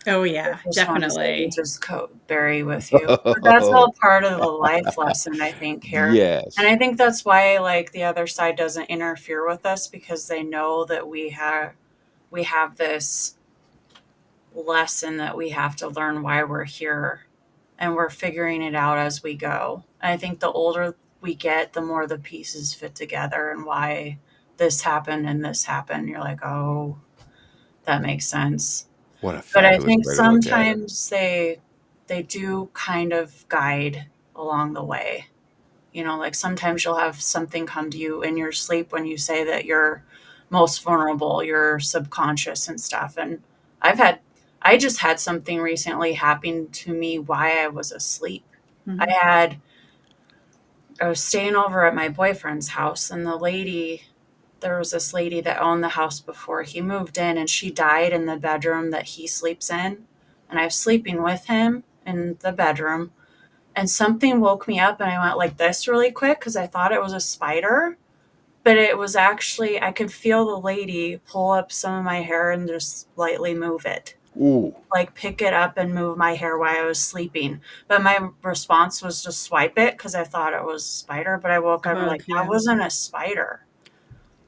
Oh, there's yeah, just ones that you definitely. just bury with you. But that's all part of the life lesson, I think, here. And I Yes. think that's why like the other side doesn't interfere with us because they know that we have this lesson that we have to learn why we're here and we're figuring it out as we go. And I think the older we get, the more the pieces fit together and why this happened and this happened. You're like, oh, that makes sense. What a But I fabulous think way to look at it. sometimes they do kind of guide along the way. Like sometimes you'll have something come to you in your sleep when you say that you're most vulnerable, you're subconscious and stuff. And I've had, I just had something recently happen to me while I was asleep. I Mhm. had, I was staying over at my boyfriend's house, and there was this lady that owned the house before he moved in, and she died in the bedroom that he sleeps in. And I was sleeping with him in the bedroom and something woke me up and I went like this really quick because I thought it was a spider, but it was actually, I could feel the lady pull up some of my hair and just lightly move it, Ooh, like pick it up and move my hair while I was sleeping. But my response was just swipe it because I thought it was a spider, but I woke A up and bug, like, that yeah. wasn't a spider.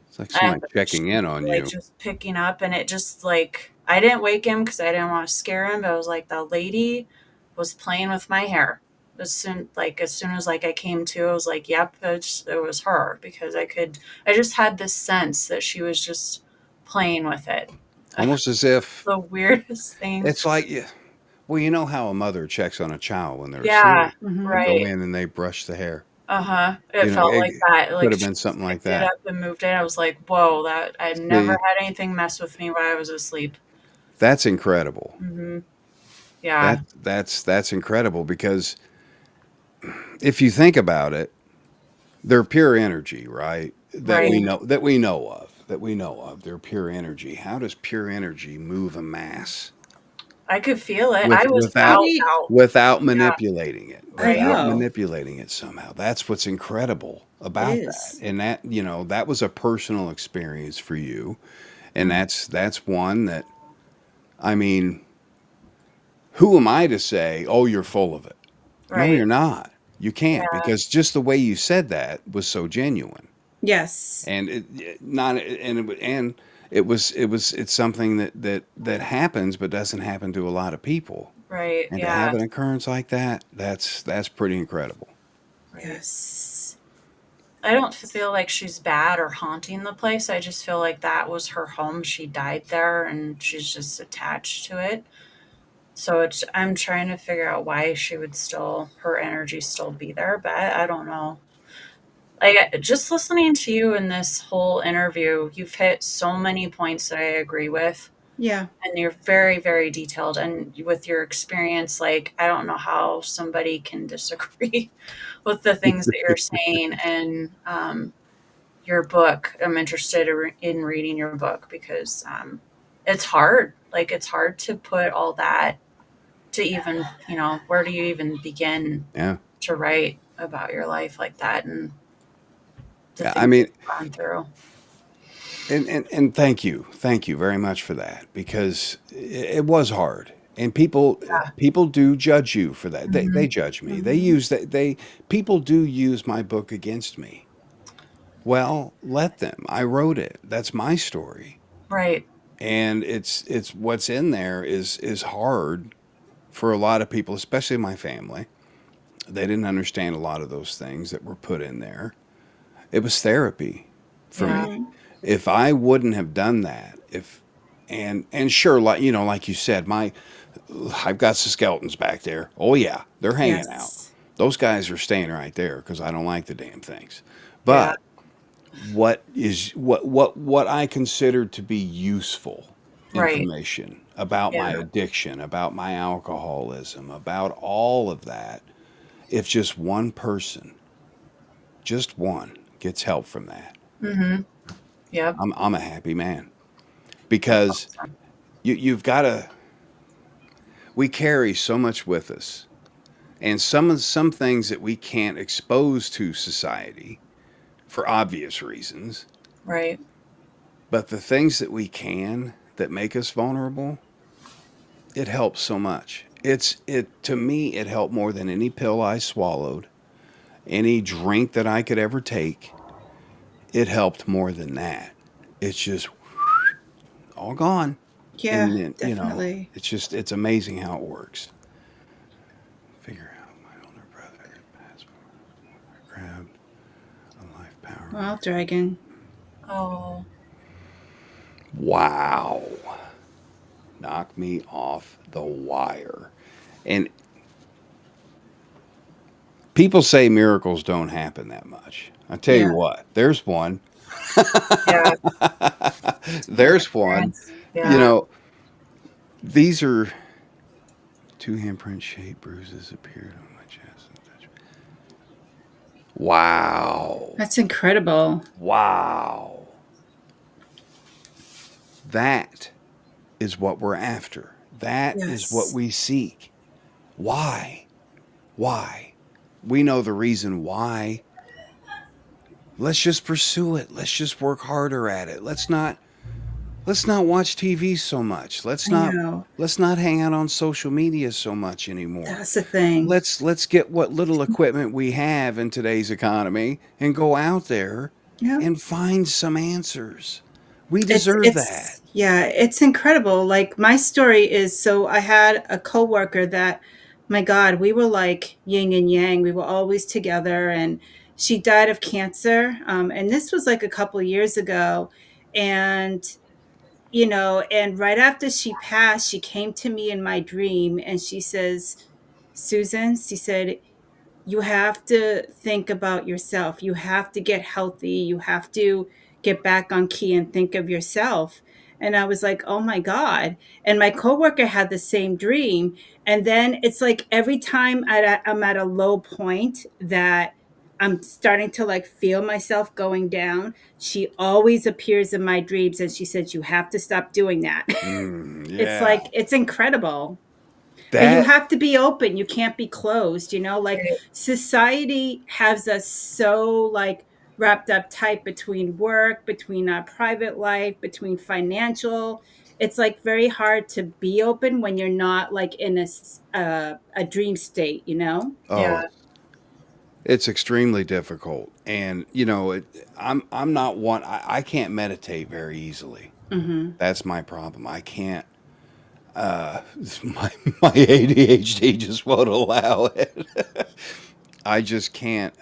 it's like And somebody checking she in was on like you. just picking up and it just like, I didn't wake him because I didn't want to scare him, but I was like, the lady was playing with my hair as soon as like I came to, I was like, yep, it was her, because I just had this sense that she was just playing with it. Almost as if The weirdest thing. it's like, well, you know how a mother checks on a child when they're Yeah, asleep. They Mhm. go right. in and they brush the hair. It felt like It that. could Like have she been just something like picked it that. up and moved it. I was like, whoa, that I never See, had anything mess with me while I was asleep. that's incredible. Hmm. Yeah, That's incredible because if you think about it, they're pure energy, right? That right. we Yeah. know that we know of. That we know of. They're pure energy. How does pure energy move a mass I could feel it. with I was out, Maybe out. without Yeah, manipulating it? I right. Without know manipulating it somehow. That's what's incredible it about that. is. And that, that was a personal experience for you. And Mm, that's one that, I mean, who am I to say, "Oh, you're full of it"? No, right. you're not. You can't, Yeah, because just the way you said that was so genuine. Yes. And not and it's something that happens but doesn't happen to a lot of people. right. And to Yeah, have an occurrence like that, that's pretty incredible. right. Yes. I don't feel like she's bad or haunting the place. I just feel like that was her home. She died there and she's just attached to it. So I'm trying to figure out why she would still, her energy still be there, but I don't know. Like, just listening to you in this whole interview, you've hit so many points that I agree with, Yeah. and you're very, very detailed. And with your experience, like, I don't know how somebody can disagree with the things that you're saying. And your book, I'm interested in reading your book, because it's hard. Like, it's hard to put all that to even, where do you even begin Yeah. to write about your life like that, and the Yeah, I things mean, you've gone through. and thank you very much for that, because it was hard. And Yeah. people do judge you for that. They Mhm. judge me. They Mhm. use that they people do use my book against me. Well, let them. I wrote it. That's my story. Right. And it's what's in there is hard for a lot of people, especially my family. They didn't understand a lot of those things that were put in there. It was therapy for Yeah. me. Mhm. If I wouldn't have done that, if and sure, like like you said, my I've got some skeletons back there. Oh yeah, they're hanging out. Yes. Those guys are staying right there because I don't like the damn things. Yeah. But what I considered to be useful Right. information about my Yeah. addiction, about my alcoholism, about all of that, if just one person, just one, gets help from that, Mhm. Yep. I'm a happy man. That's Because awesome. you've got to, we carry so much with us, and some things that we can't expose to society for obvious reasons, Right. but the things that we can, that make us vulnerable, it helps so much. It to me, it helped more than any pill I swallowed, any drink that I could ever take. It helped more than that. It's just all gone. Yeah, And then, definitely. it's amazing how it works. Figure out my older brother grabbed a life power. Well, dragon. Oh. Wow. Knock me off the wire. And people say miracles don't happen that much. I tell you Yeah. what, there's one. Yeah. Your There's one. experience. You Yeah. know, these are two handprint shaped bruises appeared on my chest. Wow. That's incredible. Wow. That is what we're after. That is what Yes. we seek. Why? Why? We know the reason why. Let's just pursue it. Let's just work harder at it. Let's not watch TV so much. I know. Let's not hang out on social media so much anymore. That's the thing. Let's get what little equipment we have in today's economy and go out there Yeah. and find some answers. We It's deserve that. it's yeah, it's incredible. Like my story is, so I had a coworker that My God, we were like yin and yang. We were always together. And she died of cancer. And this was like a couple of years ago. And, and right after she passed, she came to me in my dream and she says, Susan, she said, you have to think about yourself. You have to get healthy. You have to get back on key and think of yourself. And I was like, oh my God. And my coworker had the same dream. And then it's like every time I'm at a low point that I'm starting to like feel myself going down, she always appears in my dreams and she says, you have to stop doing that. It's Yeah. like, it's incredible. But you That have to be open. You can't be closed, like Right. society has us so like wrapped up tight between work, between our private life, between financial. It's like very hard to be open when you're not like in a dream state. oh, Yeah. it's extremely difficult. And I'm not one. I can't meditate very easily. Mhm. That's my problem. I can't. My ADHD just won't allow it. I just can't.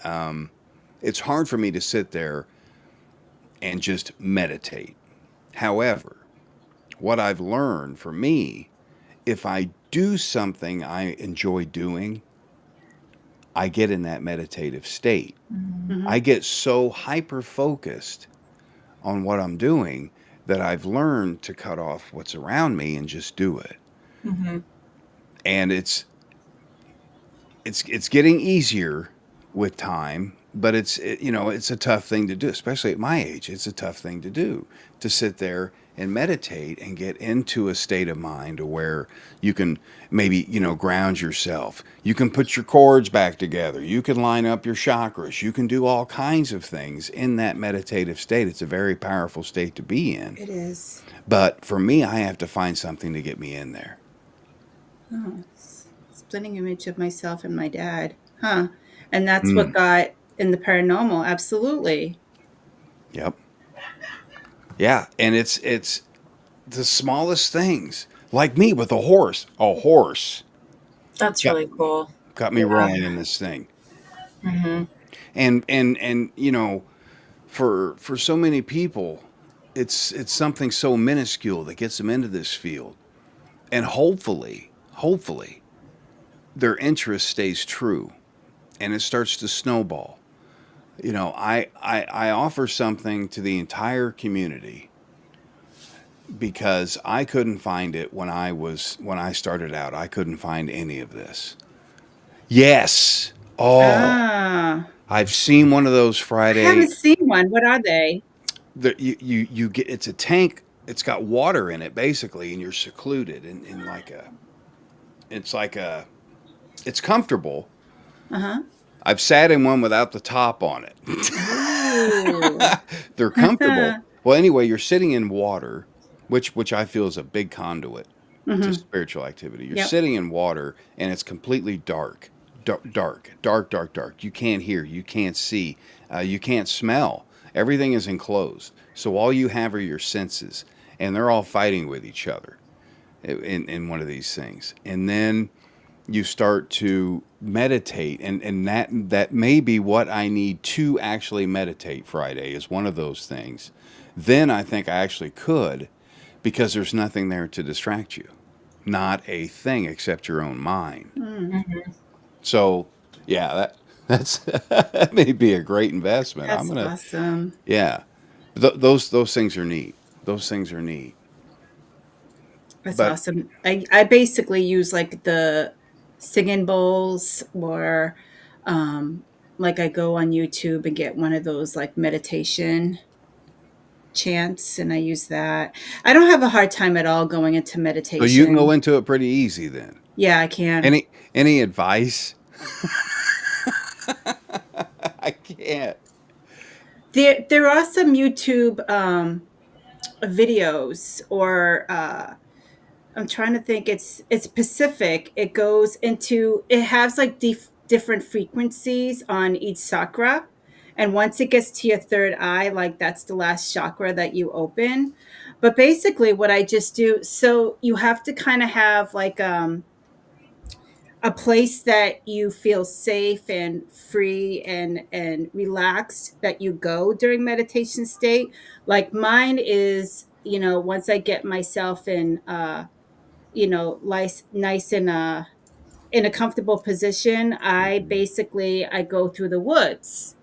It's hard for me to sit there and just meditate. However, what I've learned for me, if I do something I enjoy doing, I get in that meditative state. Mhm. I Mhm. get so hyper focused on what I'm doing that I've learned to cut off what's around me and just do it. Mhm. And it's getting easier with time, but it's a tough thing to do, especially at my age. It's a tough thing to do, to sit there and meditate and get into a state of mind where you can maybe ground yourself. You can put your chords back together. You can line up your chakras. You can do all kinds of things in that meditative state. It's a very powerful state to be in. It is. But for me, I have to find something to get me in there. Oh, splitting image of myself and my dad. Huh. And that's what Mm. got in the paranormal. Absolutely. Yep. Yeah, and it's the smallest things. Like me with a horse. A horse That's got really cool. got me Yeah. rolling in this thing. Mhm. And for so many people, it's something so minuscule that gets them into this field. And hopefully their interest stays true and it starts to snowball. I offer something to the entire community because I couldn't find it when I started out. I couldn't find any of this. Yes. Oh, Ah, I've seen one of those I Friday. haven't seen one. What are they? You get, it's a tank. It's got water in it basically, and you're secluded in like a. It's like a. It's comfortable. Uh-huh. I've sat in one without the top on it. Ooh. They're comfortable. Well, anyway, you're sitting in water, which I feel is a big conduit to Mhm. spiritual activity. You're Yep. sitting in water and it's completely dark, dark. You can't hear, you can't see, you can't smell. Everything is enclosed. So all you have are your senses, and they're all fighting with each other in one of these things. And then you start to meditate, and that may be what I need to actually meditate. Friday is one of those things. Then I think I actually could, because there's nothing there to distract you, not a thing except your own mind. Mm, Mhm. So yeah, that's that may be a great investment. I'm that's gonna, awesome. yeah. Those things are neat. Those things are neat. That's But awesome. I basically use like the singing bowls or um like I go on YouTube and get one of those like meditation chants and I use that. I don't have a hard time at all going into so you can go meditation. into it pretty easy then. Yeah, I can. Any advice? I can't. There are some YouTube videos or I'm trying to think. It's Pacific. It goes into it has like different frequencies on each chakra, and once it gets to your third eye, like that's the last chakra that you open. But basically, what I just do, so you have to kind of have like a place that you feel safe and free and relaxed that you go during meditation state. Like mine is, once I get myself in, nice in a comfortable position, I go through the woods.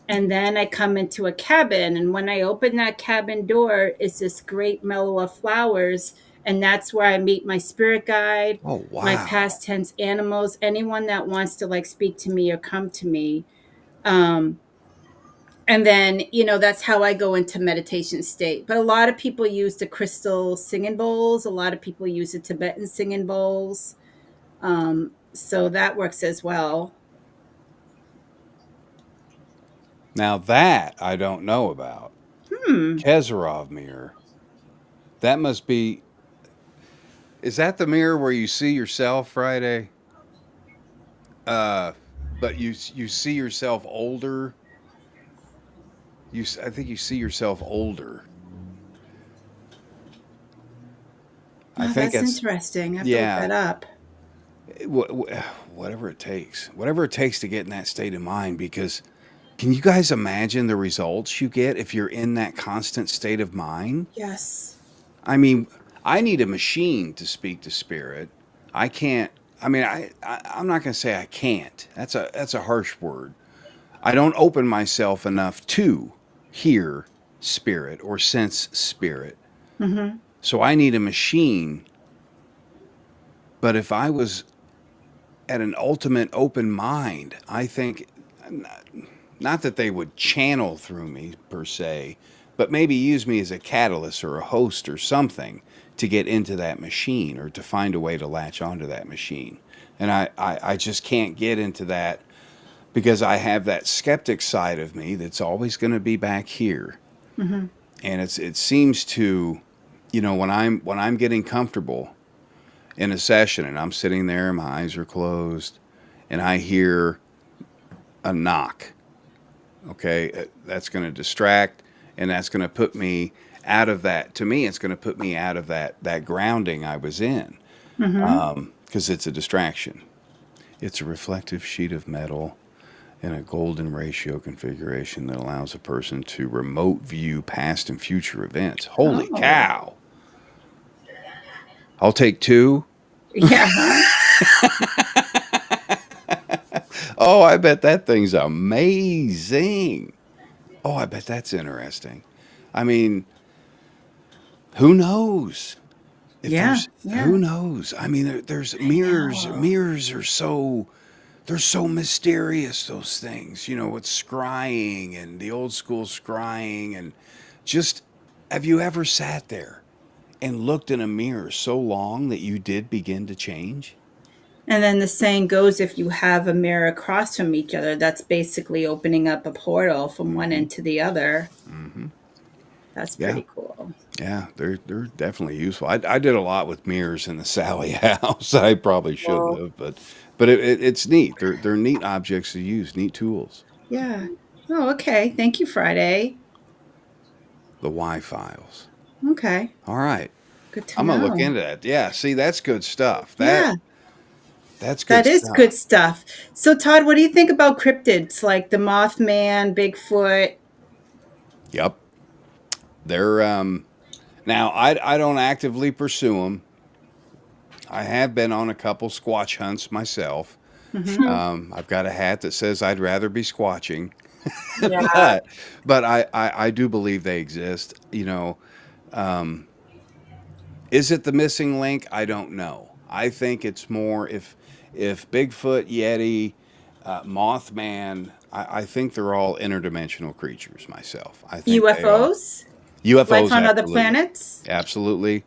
And then I come into a cabin. And when I open that cabin door, it's this great mellow of flowers. And that's where I meet my spirit guide, Oh, my wow. past tense animals, anyone that wants to like speak to me or come to me. Um, and then, that's how I go into meditation state. But a lot of people use the crystal singing bowls. A lot of people use the Tibetan singing bowls. So that works as well. Now that I don't know about. Hmm. Kezarov mirror. That must be. Is that the mirror where you see yourself, Friday? Uh, but you see yourself older. I think you see yourself older. I Oh, think that's it's interesting. I have to look yeah. that up. Whatever it takes to get in that state of mind. Because can you guys imagine the results you get if you're in that constant state of mind? Yes. I mean, I need a machine to speak to spirit. I can't. I mean, I'm not going to say I can't. That's a harsh word. I don't open myself enough to hear spirit or sense spirit. Hmm. So I need a machine. But if I was at an ultimate open mind, I think not that they would channel through me per se, but maybe use me as a catalyst or a host or something to get into that machine or to find a way to latch onto that machine. And I just can't get into that because I have that skeptic side of me that's always going to be back here. Hmm. And it seems to, when I'm getting comfortable in a session and I'm sitting there, my eyes are closed, and I hear a knock. Okay, that's going to distract, and that's going to put me out of that. To me, it's going to put me out of that grounding I was in, Hmm. because it's a distraction. It's a reflective sheet of metal in a golden ratio configuration that allows a person to remote view past and future events. Holy Oh, cow! I'll take two. yeah. Huh? Oh, I bet that thing's amazing. Oh, I bet that's interesting. I mean, who knows? If Yeah. there's Yeah. who knows? I mean, there's I mirrors. know. Mirrors are so they're so mysterious. Those things, with scrying and the old school scrying, and just have you ever sat there and looked in a mirror so long that you did begin to change? And then the saying goes, if you have a mirror across from each other, that's basically opening up a portal from one Mm-hmm. end to the other. Mm-hmm. That's Yeah. pretty cool. Yeah, they're definitely useful. I did a lot with mirrors in the Sally house. I probably shouldn't Well, have, but it's neat. They're neat objects to use, neat tools. Yeah. Oh, okay. Thank you, Friday. The Y files. Okay. All right, Good to I'm gonna look know. into that. Yeah, see, that's good stuff. Yeah. That's good That is good stuff. stuff. So, Todd, what do you think about cryptids like the Mothman, Bigfoot? Yep, they're now I don't actively pursue them. I have been on a couple squatch hunts myself. Hmm. I've got a hat that says I'd rather be squatching, yeah. but I do believe they exist. Um, is it the missing link? I don't know. I think it's more if Bigfoot, Yeti, Mothman. I think they're all interdimensional creatures. Myself, I think they are. UFOs? Life UFOs, on other absolutely, planets? absolutely.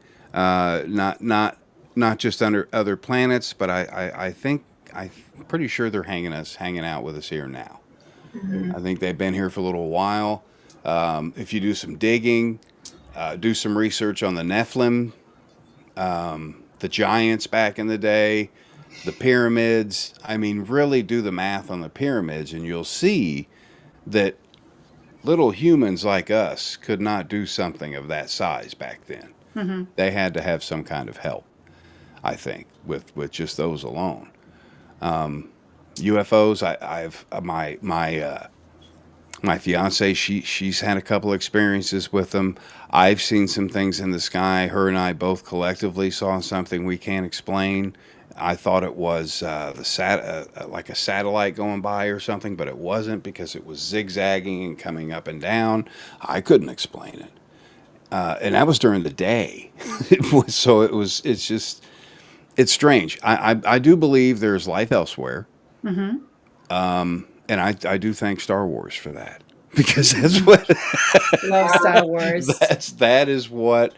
Not just under other planets, but I think I'm pretty sure they're hanging out with us here now. Hmm. I think they've been here for a little while. If you do some digging, do some research on the Nephilim, the giants back in the day, the pyramids. I mean, really do the math on the pyramids, and you'll see that little humans like us could not do something of that size back then. Hmm. They had to have some kind of help, I think, with just those alone. UFOs. I've my fiance, she's had a couple experiences with them. I've seen some things in the sky. Her and I both collectively saw something we can't explain. I thought it was like a satellite going by or something, but it wasn't because it was zigzagging and coming up and down. I couldn't explain it, and that was during the day. It's strange. I do believe there's life elsewhere. Mm-hmm. And I do thank Star Wars for that because that's what Love Star Wars. that is what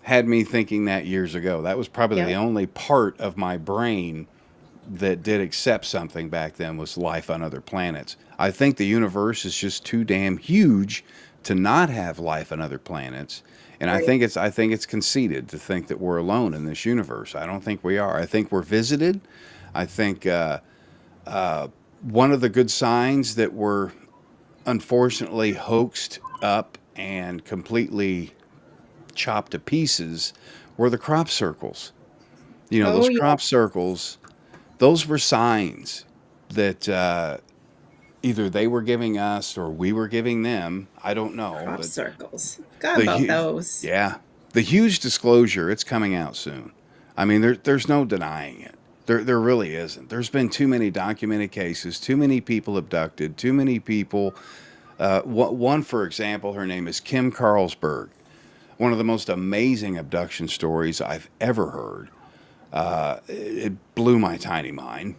had me thinking that years ago. That was probably the only part of my brain that did accept something back then was life on other planets. I think the universe is just too damn huge to not have life on other planets. And Right. I think it's conceited to think that we're alone in this universe. I don't think we are. I think we're visited. I think one of the good signs that we're unfortunately hoaxed up and completely chopped to pieces were the crop circles. You know, Oh those yeah, crop circles, those were signs that either they were giving us or we were giving them. I don't know. crop But circles. Forgot the about hu- those. yeah, the huge disclosure, it's coming out soon. I mean, there's no denying it. There really isn't. There's been too many documented cases, too many people abducted, too many people. One, for example, her name is Kim Carlsberg. One of the most amazing abduction stories I've ever heard. It blew my tiny mind.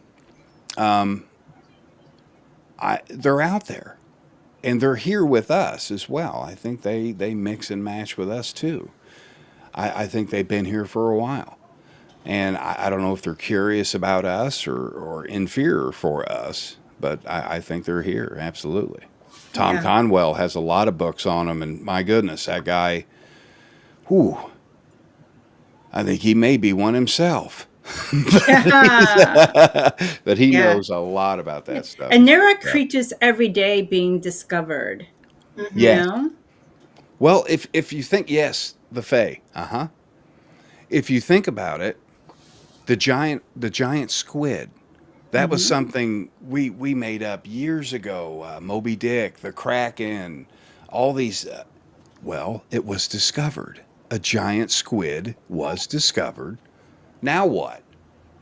They're out there, and they're here with us as well. I think they mix and match with us too. I think they've been here for a while. And I don't know if they're curious about us or in fear for us, but I think they're here. Absolutely. Tom Yeah. Conwell has a lot of books on them. And my goodness, that guy, whew, I think he may be one himself. Yeah. But he Yeah. knows a lot about that stuff. And there are Yeah. creatures every day being discovered. You Yes. know? Well, if you think, yes, the Fae. Uh-huh. If you think about it, the giant squid. That was Mm-hmm. something we made up years ago. Moby Dick, the Kraken, all these. Well, it was discovered. A giant squid was discovered. Now what?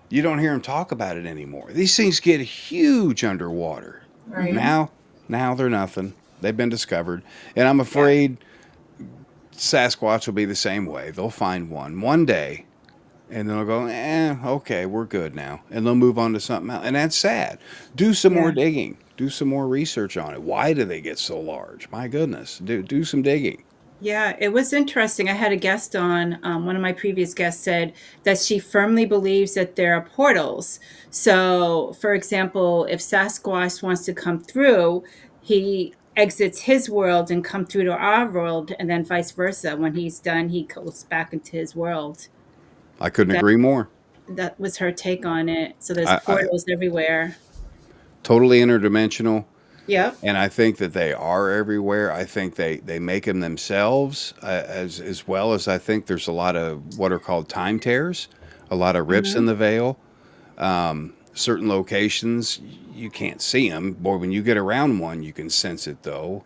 You don't hear them talk about it anymore. These things get huge underwater. Right. Now they're nothing. They've been discovered, and I'm Yeah. afraid Sasquatch will be the same way. They'll find one day, and then they'll go, okay, we're good now. And they'll move on to something else. And that's sad. Do some more Yeah. digging. Do some more research on it. Why do they get so large? My goodness. Do some digging. Yeah, it was interesting. I had a guest on, one of my previous guests said that she firmly believes that there are portals. So, for example, if Sasquatch wants to come through, he exits his world and come through to our world, and then vice versa. When he's done, he goes back into his world. I couldn't That agree more. that was her take on it. So there's I portals everywhere. totally interdimensional. Yep. And I think that they are everywhere. I think they make them themselves, as well as I think there's a lot of what are called time tears, a lot of rips in Hmm. the veil. Certain locations you can't see them. Boy, when you get around one, you can sense it though.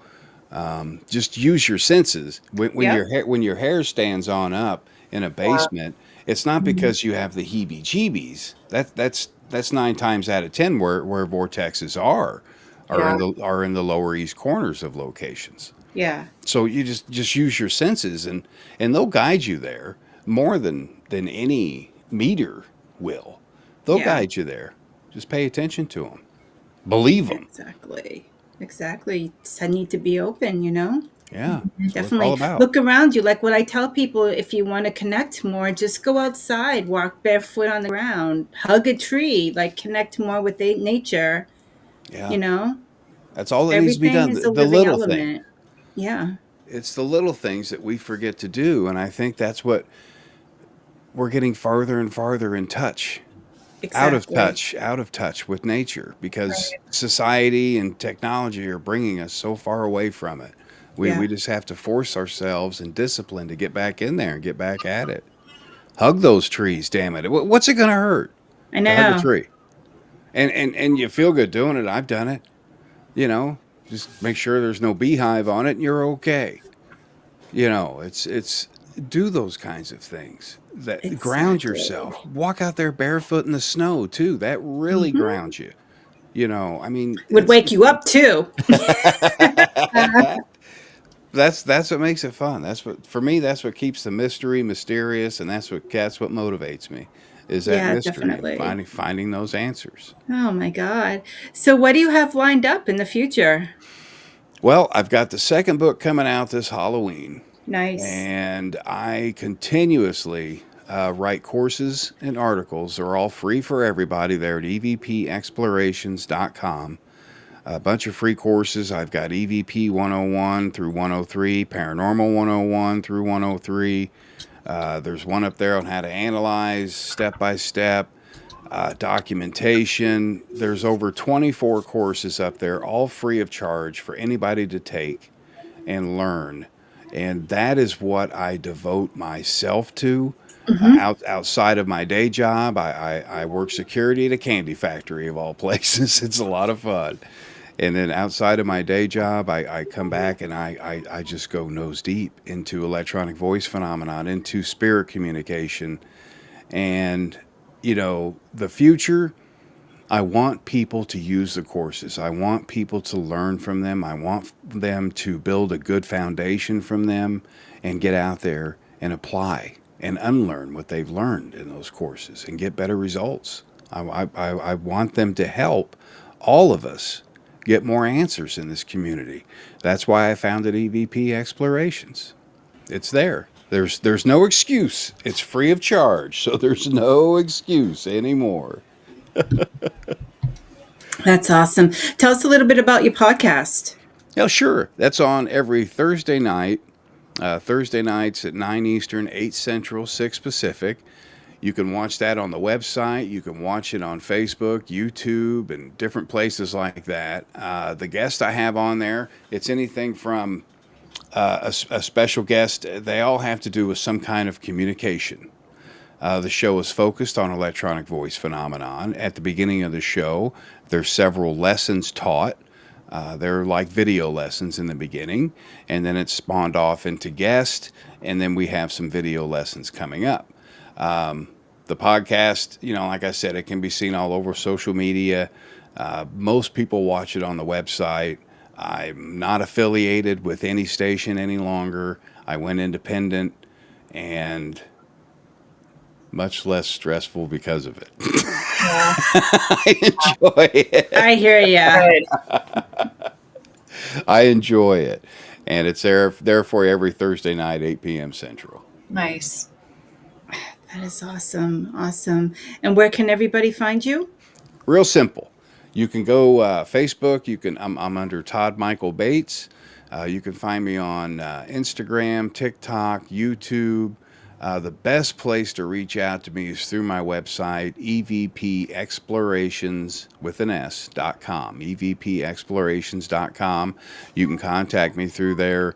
Just use your senses. Yep. When your hair stands on up in a basement, it's not because you have the heebie-jeebies. That's 9 times out of 10 where vortexes Yeah. are in the lower east corners of locations. Yeah. So you just use your senses and they'll guide you there more than any meter will. They'll Yeah. guide you there. Just pay attention to them. Believe them. Exactly. Exactly. Just I need to be open, you know? Yeah. That's what it's all Definitely. about. Look around you. Like what I tell people, if you want to connect more, just go outside, walk barefoot on the ground, hug a tree, like connect more with nature, Yeah. you know? That's all that needs to be Everything done. is a The living little thing. element. Yeah. It's the little things that we forget to do. And I think that's what we're getting farther and farther in touch. Exactly. Out of touch with nature because Right. society and technology are bringing us so far away from it. We Yeah. just have to force ourselves and discipline to get back in there and get back at it. Hug those trees, damn it. What's it going to hurt I to hug a know. tree? And you feel good doing it. I've done it. You know, just make sure there's no beehive on it, and you're okay. You know, it's do those kinds of things that ground Exactly. yourself. Walk out there barefoot in the snow too. That really Hmm. grounds you. You know, I mean, Would wake you up too. that's what makes it fun. That's what for me. That's what keeps the mystery mysterious, and that's what motivates me is that Yeah, mystery and definitely. finding those answers. Oh my God. So, what do you have lined up in the future? Well, I've got the second book coming out this Halloween, Nice. and I continuously write courses and articles. They're all free for everybody there at evpexplorations.com. A bunch of free courses. I've got EVP 101 through 103, Paranormal 101 through 103. There's one up there on how to analyze step by step, documentation. There's over 24 courses up there, all free of charge for anybody to take and learn. And that is what I devote myself to. Hmm. Outside of my day job, I work security at a candy factory of all places. It's a lot of fun. And then outside of my day job, I come back and I just go nose deep into electronic voice phenomenon, into spirit communication. And, the future, I want people to use the courses. I want people to learn from them. I want them to build a good foundation from them and get out there and apply and unlearn what they've learned in those courses and get better results. I want them to help all of us get more answers in this community. That's why I founded EVP Explorations. It's there. There's no excuse. It's free of charge, so there's no excuse anymore. That's awesome. Tell us a little bit about your podcast. Yeah, sure. That's on every Thursday night. Thursday nights at 9 Eastern, 8 Central, 6 Pacific. You can watch that on the website. You can watch it on Facebook, YouTube, and different places like that. The guest I have on there, it's anything from a special guest. They all have to do with some kind of communication. The show is focused on electronic voice phenomenon. At the beginning of the show, there's several lessons taught. They're like video lessons in the beginning, and then it's spawned off into guest, and then we have some video lessons coming up. The podcast, like I said, it can be seen all over social media. Most people watch it on the website. I'm not affiliated with any station any longer. I went independent, and much less stressful because of it. Yeah. I enjoy it. I hear ya. Good. I enjoy it. And it's there for you every Thursday night, 8 p.m. Central. Nice. That is awesome. Awesome. And where can everybody find you? Real simple. You can go Facebook. I'm under Todd Michael Bates. You can find me on Instagram, TikTok, YouTube. The best place to reach out to me is through my website, EVP Explorations with an S.com. EVPexplorations.com. You can contact me through there.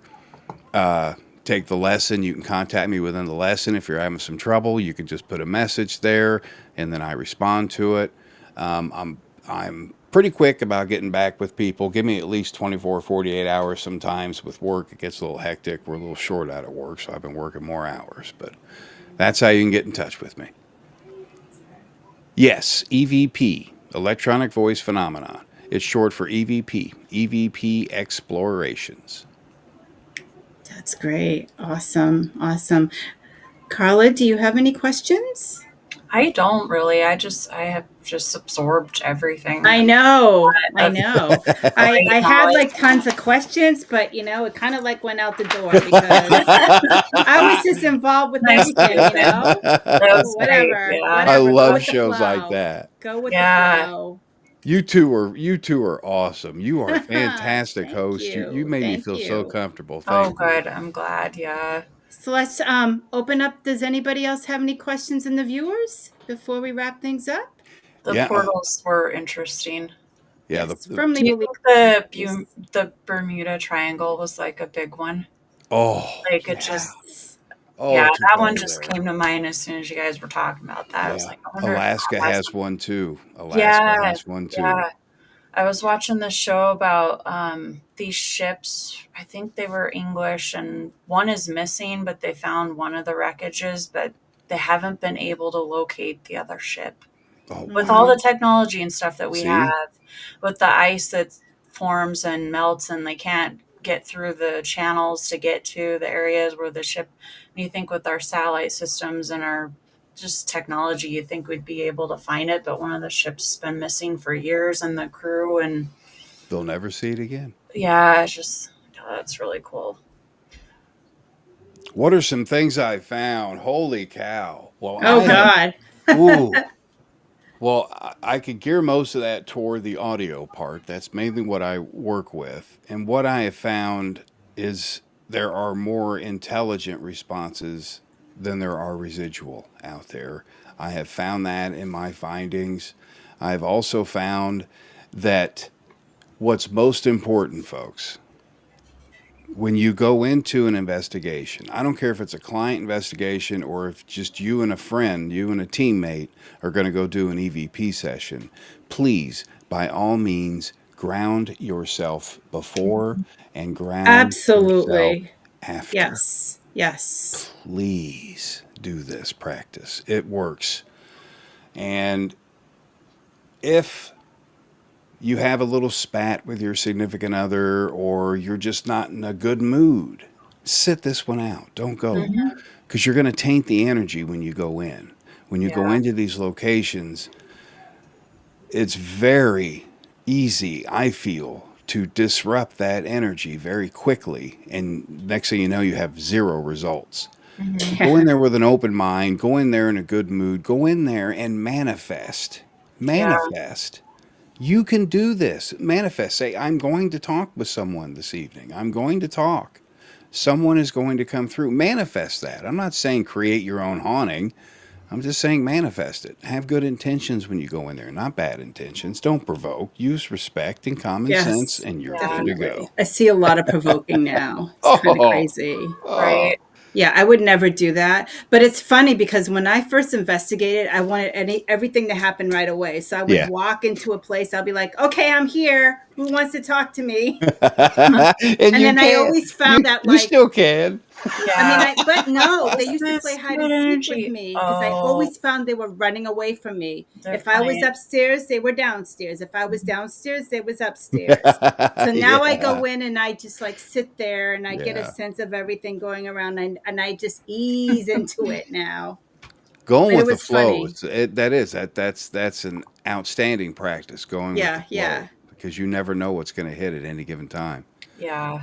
Take the lesson. You can contact me within the lesson. If you're having some trouble, you can just put a message there, and then I respond to it. I'm pretty quick about getting back with people. Give me at least 24, 48 hours sometimes. With work, it gets a little hectic. We're a little short out of work, so I've been working more hours. But that's how you can get in touch with me. Yes, EVP, Electronic Voice Phenomenon. It's short for EVP, EVP Explorations. That's great. Awesome. Awesome. Carla, do you have any questions? I don't really. I have just absorbed everything. I know. I Of know. I great had knowledge. like tons of questions, but it kind of like went out the door because I was just involved with Nice everything, person. That was great. whatever, Yeah. I whatever. Go love with the shows like flow. that. Go with the Yeah. flow. You two are awesome. You are fantastic Thank hosts. You you. made me Thank feel so you. comfortable. Oh, Thank you. good. I'm glad. Yeah. So let's open up. Does anybody else have any questions in the viewers before we wrap things up? The Yeah. portals were interesting. Yeah, Yes, the firmly Do you believe. think the Bermuda Triangle was like a big one? oh Like it yeah. just Yes. Oh, Yeah, too that one cold just there. came to mind as soon as you guys were talking about that. I was Yeah. like, I wonder if Alaska that has has one too. Alaska Yeah, has one too. yeah. I was watching this show about these ships. I think they were English, and one is missing, but they found one of the wreckages, but they haven't been able to locate the other ship. Oh, With all wow. the technology and stuff that we See? have, with the ice that forms and melts, and they can't get through the channels to get to the areas where the ship. And you think with our satellite systems and our just technology, you think we'd be able to find it, but one of the ships has been missing for years, and the crew and They'll never see it again. yeah, it's just that's really cool. What are some things I found? Holy cow. Well, Oh I have, God. ooh. Well, I could gear most of that toward the audio part. That's mainly what I work with. And what I have found is there are more intelligent responses than there are residual out there. I have found that in my findings. I've also found that what's most important, folks, when you go into an investigation, I don't care if it's a client investigation or if just you and a friend, you and a teammate are going to go do an EVP session, please, by all means, ground yourself before and ground yourself Absolutely. after. Yes. Yes. Please do this practice. It works. And if you have a little spat with your significant other or you're just not in a good mood, sit this one out. Don't go Hmm. because you're going to taint the energy when you go in. When you go Yeah. into these locations, it's very easy, I feel, to disrupt that energy very quickly. And next thing you know, you have zero results. Hmm. Go in Yeah. there with an open mind, go in there in a good mood, go in there and manifest. Yeah. Manifest. You can do this. Manifest. Say, I'm going to talk with someone this evening. I'm going to talk. Someone is going to come through. Manifest that. I'm not saying create your own haunting. I'm just saying manifest it. Have good intentions when you go in there, not bad intentions. Don't provoke. Use respect and common sense, Yes. and you're Yeah. good to Definitely. go. I see a lot of provoking now. It's kind of Oh, crazy. oh. Right. Yeah, I would never do that. But it's funny because when I first investigated, I wanted everything to happen right away. So I would Yeah. walk into a place, I'll be like, okay, I'm here. Who wants to talk to me? And And you then I can. always You found that you like still can. I mean, Yeah. but no, they Wasn't used to play this hide and good seek with energy? me because I Oh, always found they were running away from me. they're If I was playing. upstairs, they were downstairs. If I was downstairs, they was upstairs. So now I Yeah. go in and I just like sit there and I get a Yeah. sense of everything going around and I just ease into it now. Going But it with the was flow. funny. That's an outstanding practice. Going with the Yeah, flow yeah. because you never know what's going to hit at any given time. Yeah.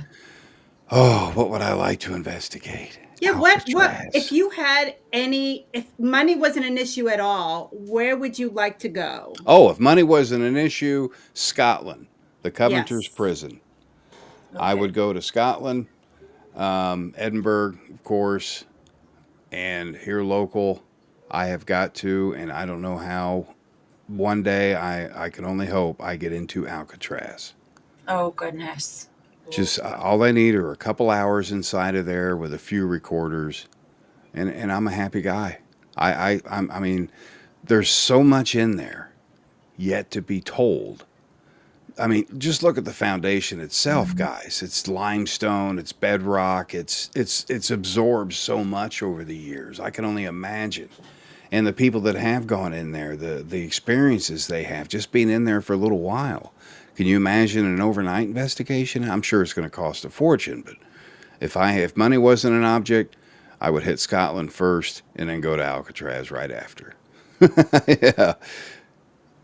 Oh, what would I like to investigate? Yeah, what if Alcatraz. you had any if money wasn't an issue at all, where would you like to go? Oh, if money wasn't an issue, Scotland, the Covenanters Yes. prison. I Okay. would go to Scotland, Edinburgh, of course, and here local. I have got to, and I don't know how. One day, I can only hope I get into Alcatraz. Oh goodness. Ooh. Just all I need are a couple hours inside of there with a few recorders, and I'm a happy guy. I mean, there's so much in there yet to be told. I mean, just look at the foundation itself, guys. It's limestone, it's bedrock, it's absorbed so much over the years. I can only imagine. And the people that have gone in there, the experiences they have just being in there for a little while. Can you imagine an overnight investigation? I'm sure it's going to cost a fortune, but if money wasn't an object, I would hit Scotland first and then go to Alcatraz right after. Yeah.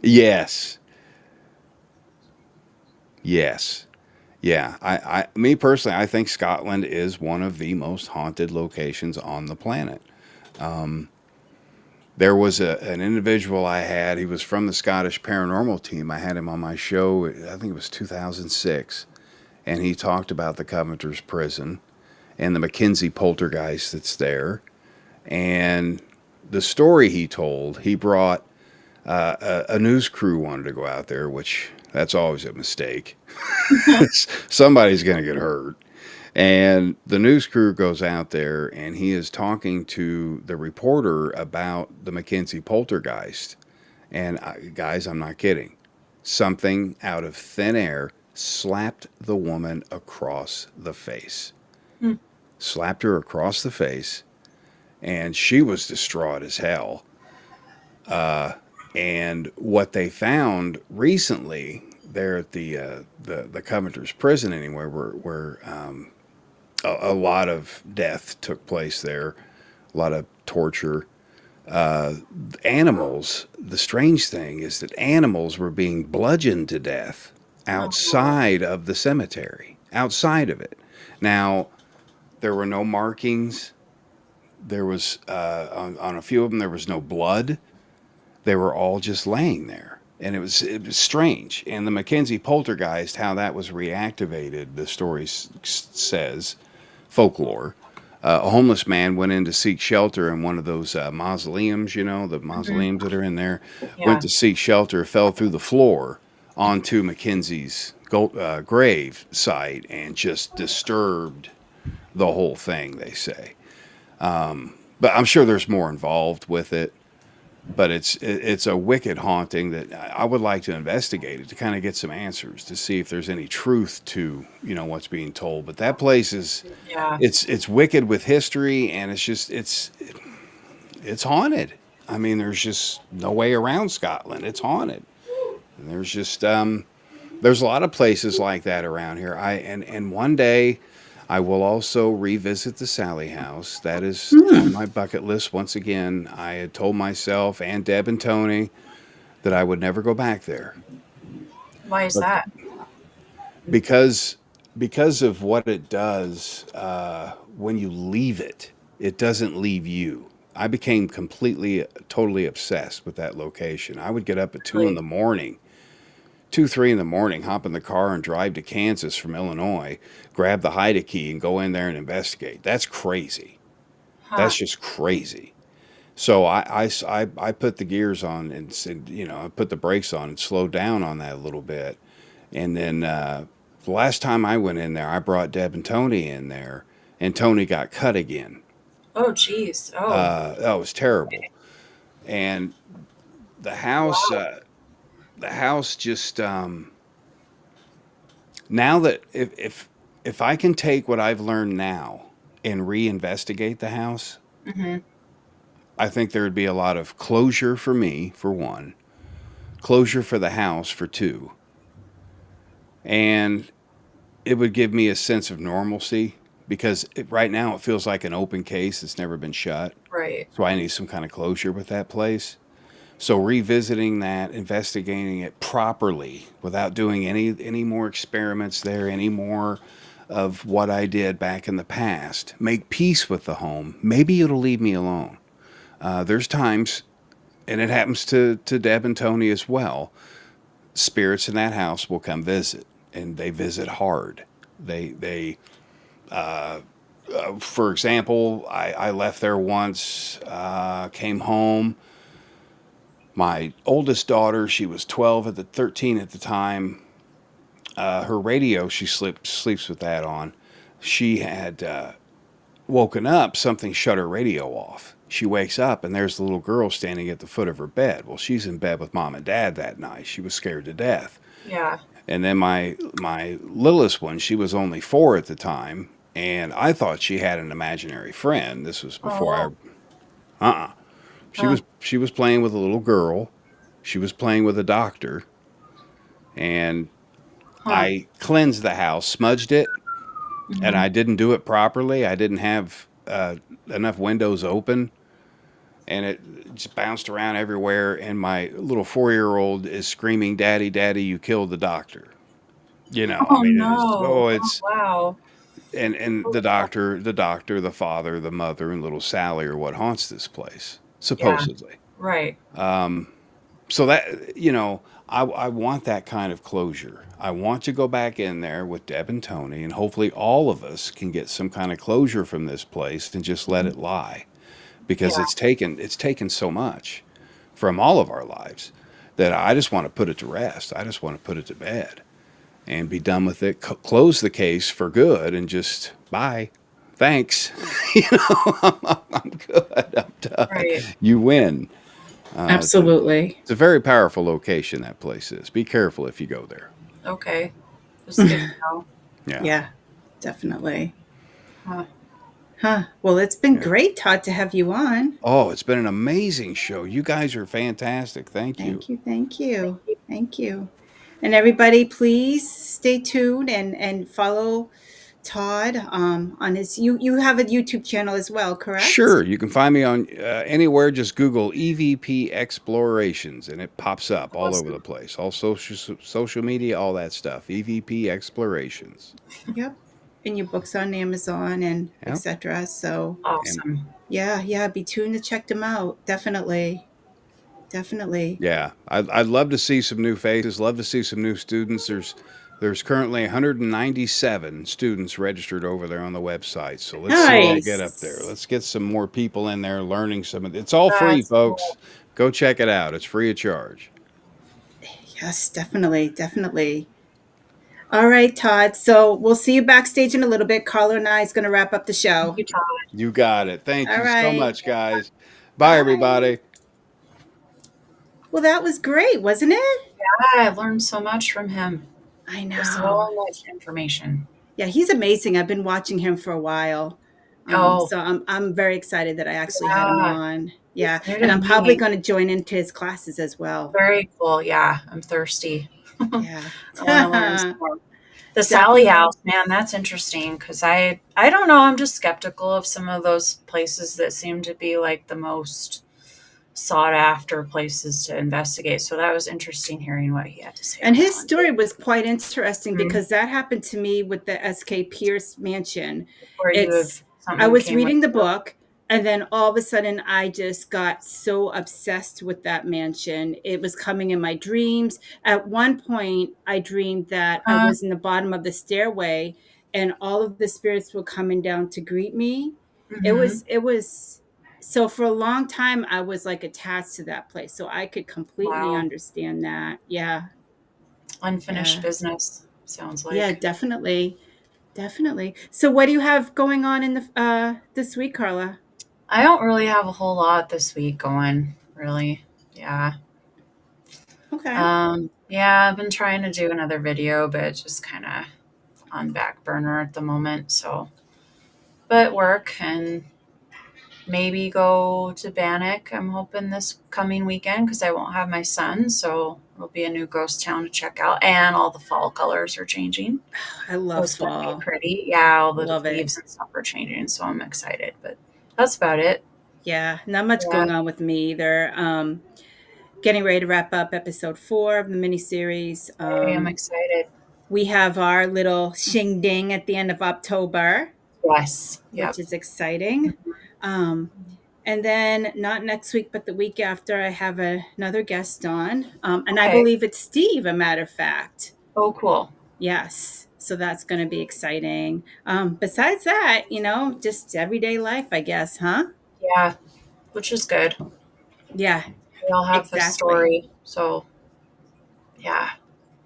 Yes. Yes. Yeah. Me personally, I think Scotland is one of the most haunted locations on the planet. There was an individual I had. He was from the Scottish paranormal team. I had him on my show. I think it was 2006, and he talked about the Covenanters prison and the Mackenzie poltergeist that's there. And the story he told, he brought a news crew wanted to go out there, which that's always a mistake. Somebody's going to get hurt. And the news crew goes out there and he is talking to the reporter about the McKenzie poltergeist. And guys, I'm not kidding. Something out of thin air slapped the woman across the face. Hmm. Slapped her across the face, and she was distraught as hell. And what they found recently there at the Covenanters prison anyway, where a lot of death took place there, a lot of torture. Animals, the strange thing is that animals were being bludgeoned to death Oh, outside of the cemetery, outside of it. Now, there were no markings. There was, on a few of them, there was no blood. They were all just laying there. And it was strange. And the Mackenzie poltergeist, how that was reactivated, the story says, folklore. A homeless man went in to seek shelter in one of those mausoleums, the mhm. mausoleums that are in there. Went Yeah. to seek shelter, fell through the floor onto Mackenzie's grave site and just disturbed the whole thing, they say. But I'm sure there's more involved with it. But it's a wicked haunting that I would like to investigate it to kind of get some answers to see if there's any truth to what's being told. But that place is Yeah. it's wicked with history, and it's haunted. I mean, there's just no way around Scotland. It's haunted. And there's a lot of places like that around here. And one day I will also revisit the Sally House. That is on Hmm. my bucket list once again. I had told myself and Deb and Tony that I would never go back there. Why is But that? because because of what it does when you leave it, it doesn't leave you. I became completely, totally obsessed with that location. I would get up at two in Really? the morning 2, 3 in the morning, hop in the car and drive to Kansas from Illinois, grab the Haida key and go in there and investigate. That's crazy. That's Huh. just crazy. So I put the gears on and said, I put the brakes on and slowed down on that a little bit. And then the last time I went in there, I brought Deb and Tony in there, and Tony got cut again. Oh, geez. Oh, That was terrible. And the house, wow. uh, the house just now that if I can take what I've learned now and reinvestigate the house, Hmm. I think there would be a lot of closure for me for one, closure for the house for two, and it would give me a sense of normalcy because right now it feels like an open case that's never been shut. Right. So I need some kind of closure with that place. So revisiting that, investigating it properly without doing any more experiments there, any more of what I did back in the past. Make peace with the home. Maybe it'll leave me alone. There's times, and it happens to Deb and Tony as well. Spirits in that house will come visit, and they visit hard. They for example, I left there once, came home. My oldest daughter, she was 12 at the 13 at the time. Her radio, she sleeps with that on. She had woken up, something shut her radio off. She wakes up and there's the little girl standing at the foot of her bed. Well, she's in bed with mom and dad that night. She was scared to death. Yeah. And then my littlest one, she was only 4 at the time, and I thought she had an imaginary friend. This was before Oh. uh-uh. She Huh. was playing with a little girl. She was playing with a doctor, and Huh. I cleansed the house, smudged it, and Hmm. I didn't do it properly. I didn't have enough windows open, and it just bounced around everywhere. And my little 4-year-old is screaming, "Daddy, Daddy, you killed the doctor!" I Oh, mean, no. Oh, it's wow. and Holy cow. the doctor, the father, the mother, and little Sally are what haunts this place, Yeah. supposedly. Right. So that I want that kind of closure. I want to go back in there with Deb and Tony, and hopefully all of us can get some kind of closure from this place and just let Mhm. it lie, because Yeah. it's taken so much from all of our lives that I just want to put it to rest. I just want to put it to bed. and be done with it, close the case for good, and just bye. Thanks. I'm good. I'm done. Right. You win. Absolutely. It's a very powerful location, that place is. Be careful if you go there. Okay. Just good to know. Yeah. Yeah, definitely. Huh. Huh. Well, it's been Yeah. great, Todd, to have you on. Oh, it's been an amazing show. You guys are fantastic. Thank you. Thank you. Thank you. Thank you. And everybody, please stay tuned and follow Todd on his. You have a YouTube channel as well, correct? Sure, you can find me on anywhere. Just Google EVP Explorations, and it pops up all over Awesome. the place. All social media, all that stuff. EVP Explorations. Yep. And your books on Amazon and Yep. etc. So And Awesome. yeah, be tuned to check them out. Definitely. yeah, I'd love to see some new faces. Love to see some new students. There's currently 197 students registered over there on the website. So let's see that get up there. Nice. Let's get some more people in there learning some of it. It's all free, That's folks. cool. Go check it out. It's free of charge. Yes, definitely. All right, Todd. So we'll see you backstage in a little bit. Carla and I is going to wrap up the show. Thank you, Todd. You got it. Thank All you so right. much, guys. Bye, everybody. Well, that was great, wasn't it? Yeah, I learned so much from him. I know. So much information. Yeah, he's amazing. I've been watching him for a while. Oh. So I'm very excited that I actually had him Yeah. on. Yeah, He's new and to I'm probably me. going to join into his classes as well. Very cool. Yeah, I'm thirsty. Yeah. I want to learn some more. The Sally House, man, that's interesting because I don't know. I'm just skeptical of some of those places that seem to be like the most sought after places to investigate. So that was interesting hearing what he had to say. And on his that one. story was quite interesting Mhm. because that happened to me with the S.K. Pierce mansion. Where you have It's I something was came reading the with you. book, and then all of a sudden I just got so obsessed with that mansion. It was coming in my dreams. At one point, I dreamed that I was in the bottom of the stairway, and all of the spirits were coming down to greet me. It Mhm. was so for a long time I was like attached to that place, so I could completely Wow. understand that. Yeah. Unfinished Yeah. business, sounds Yeah, like. definitely. So what do you have going on in the this week, Carla? I don't really have a whole lot this week going, really. Yeah. Okay. Yeah, I've been trying to do another video, but just kind of on back burner at the moment. So, but work and maybe go to Bannock. I'm hoping this coming weekend because I won't have my son. So it'll be a new ghost town to check out. And all the fall colors are changing. I So love it's going to be fall. pretty. Yeah, all the Love it. leaves and stuff are changing. So I'm excited. But that's about it. Yeah, not much Yeah. going on with me either. Getting ready to wrap up episode 4 of the miniseries. Hey, I'm excited. We have our little shing ding at the end of October, Yes. Yep. which is exciting. And then not next week, but the week after, I have another guest on. And I Okay. believe it's Steve, a matter of fact. Oh, cool. Yes. So that's going to be exciting. Besides that, just everyday life, I guess, huh? Yeah, which is good. Yeah, We all have the exactly. story. So, yeah.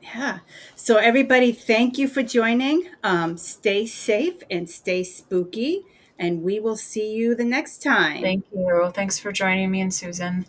Yeah. So everybody, thank you for joining. Stay safe and stay spooky. And we will see you the next time. Thank you. Thanks for joining me and Susan.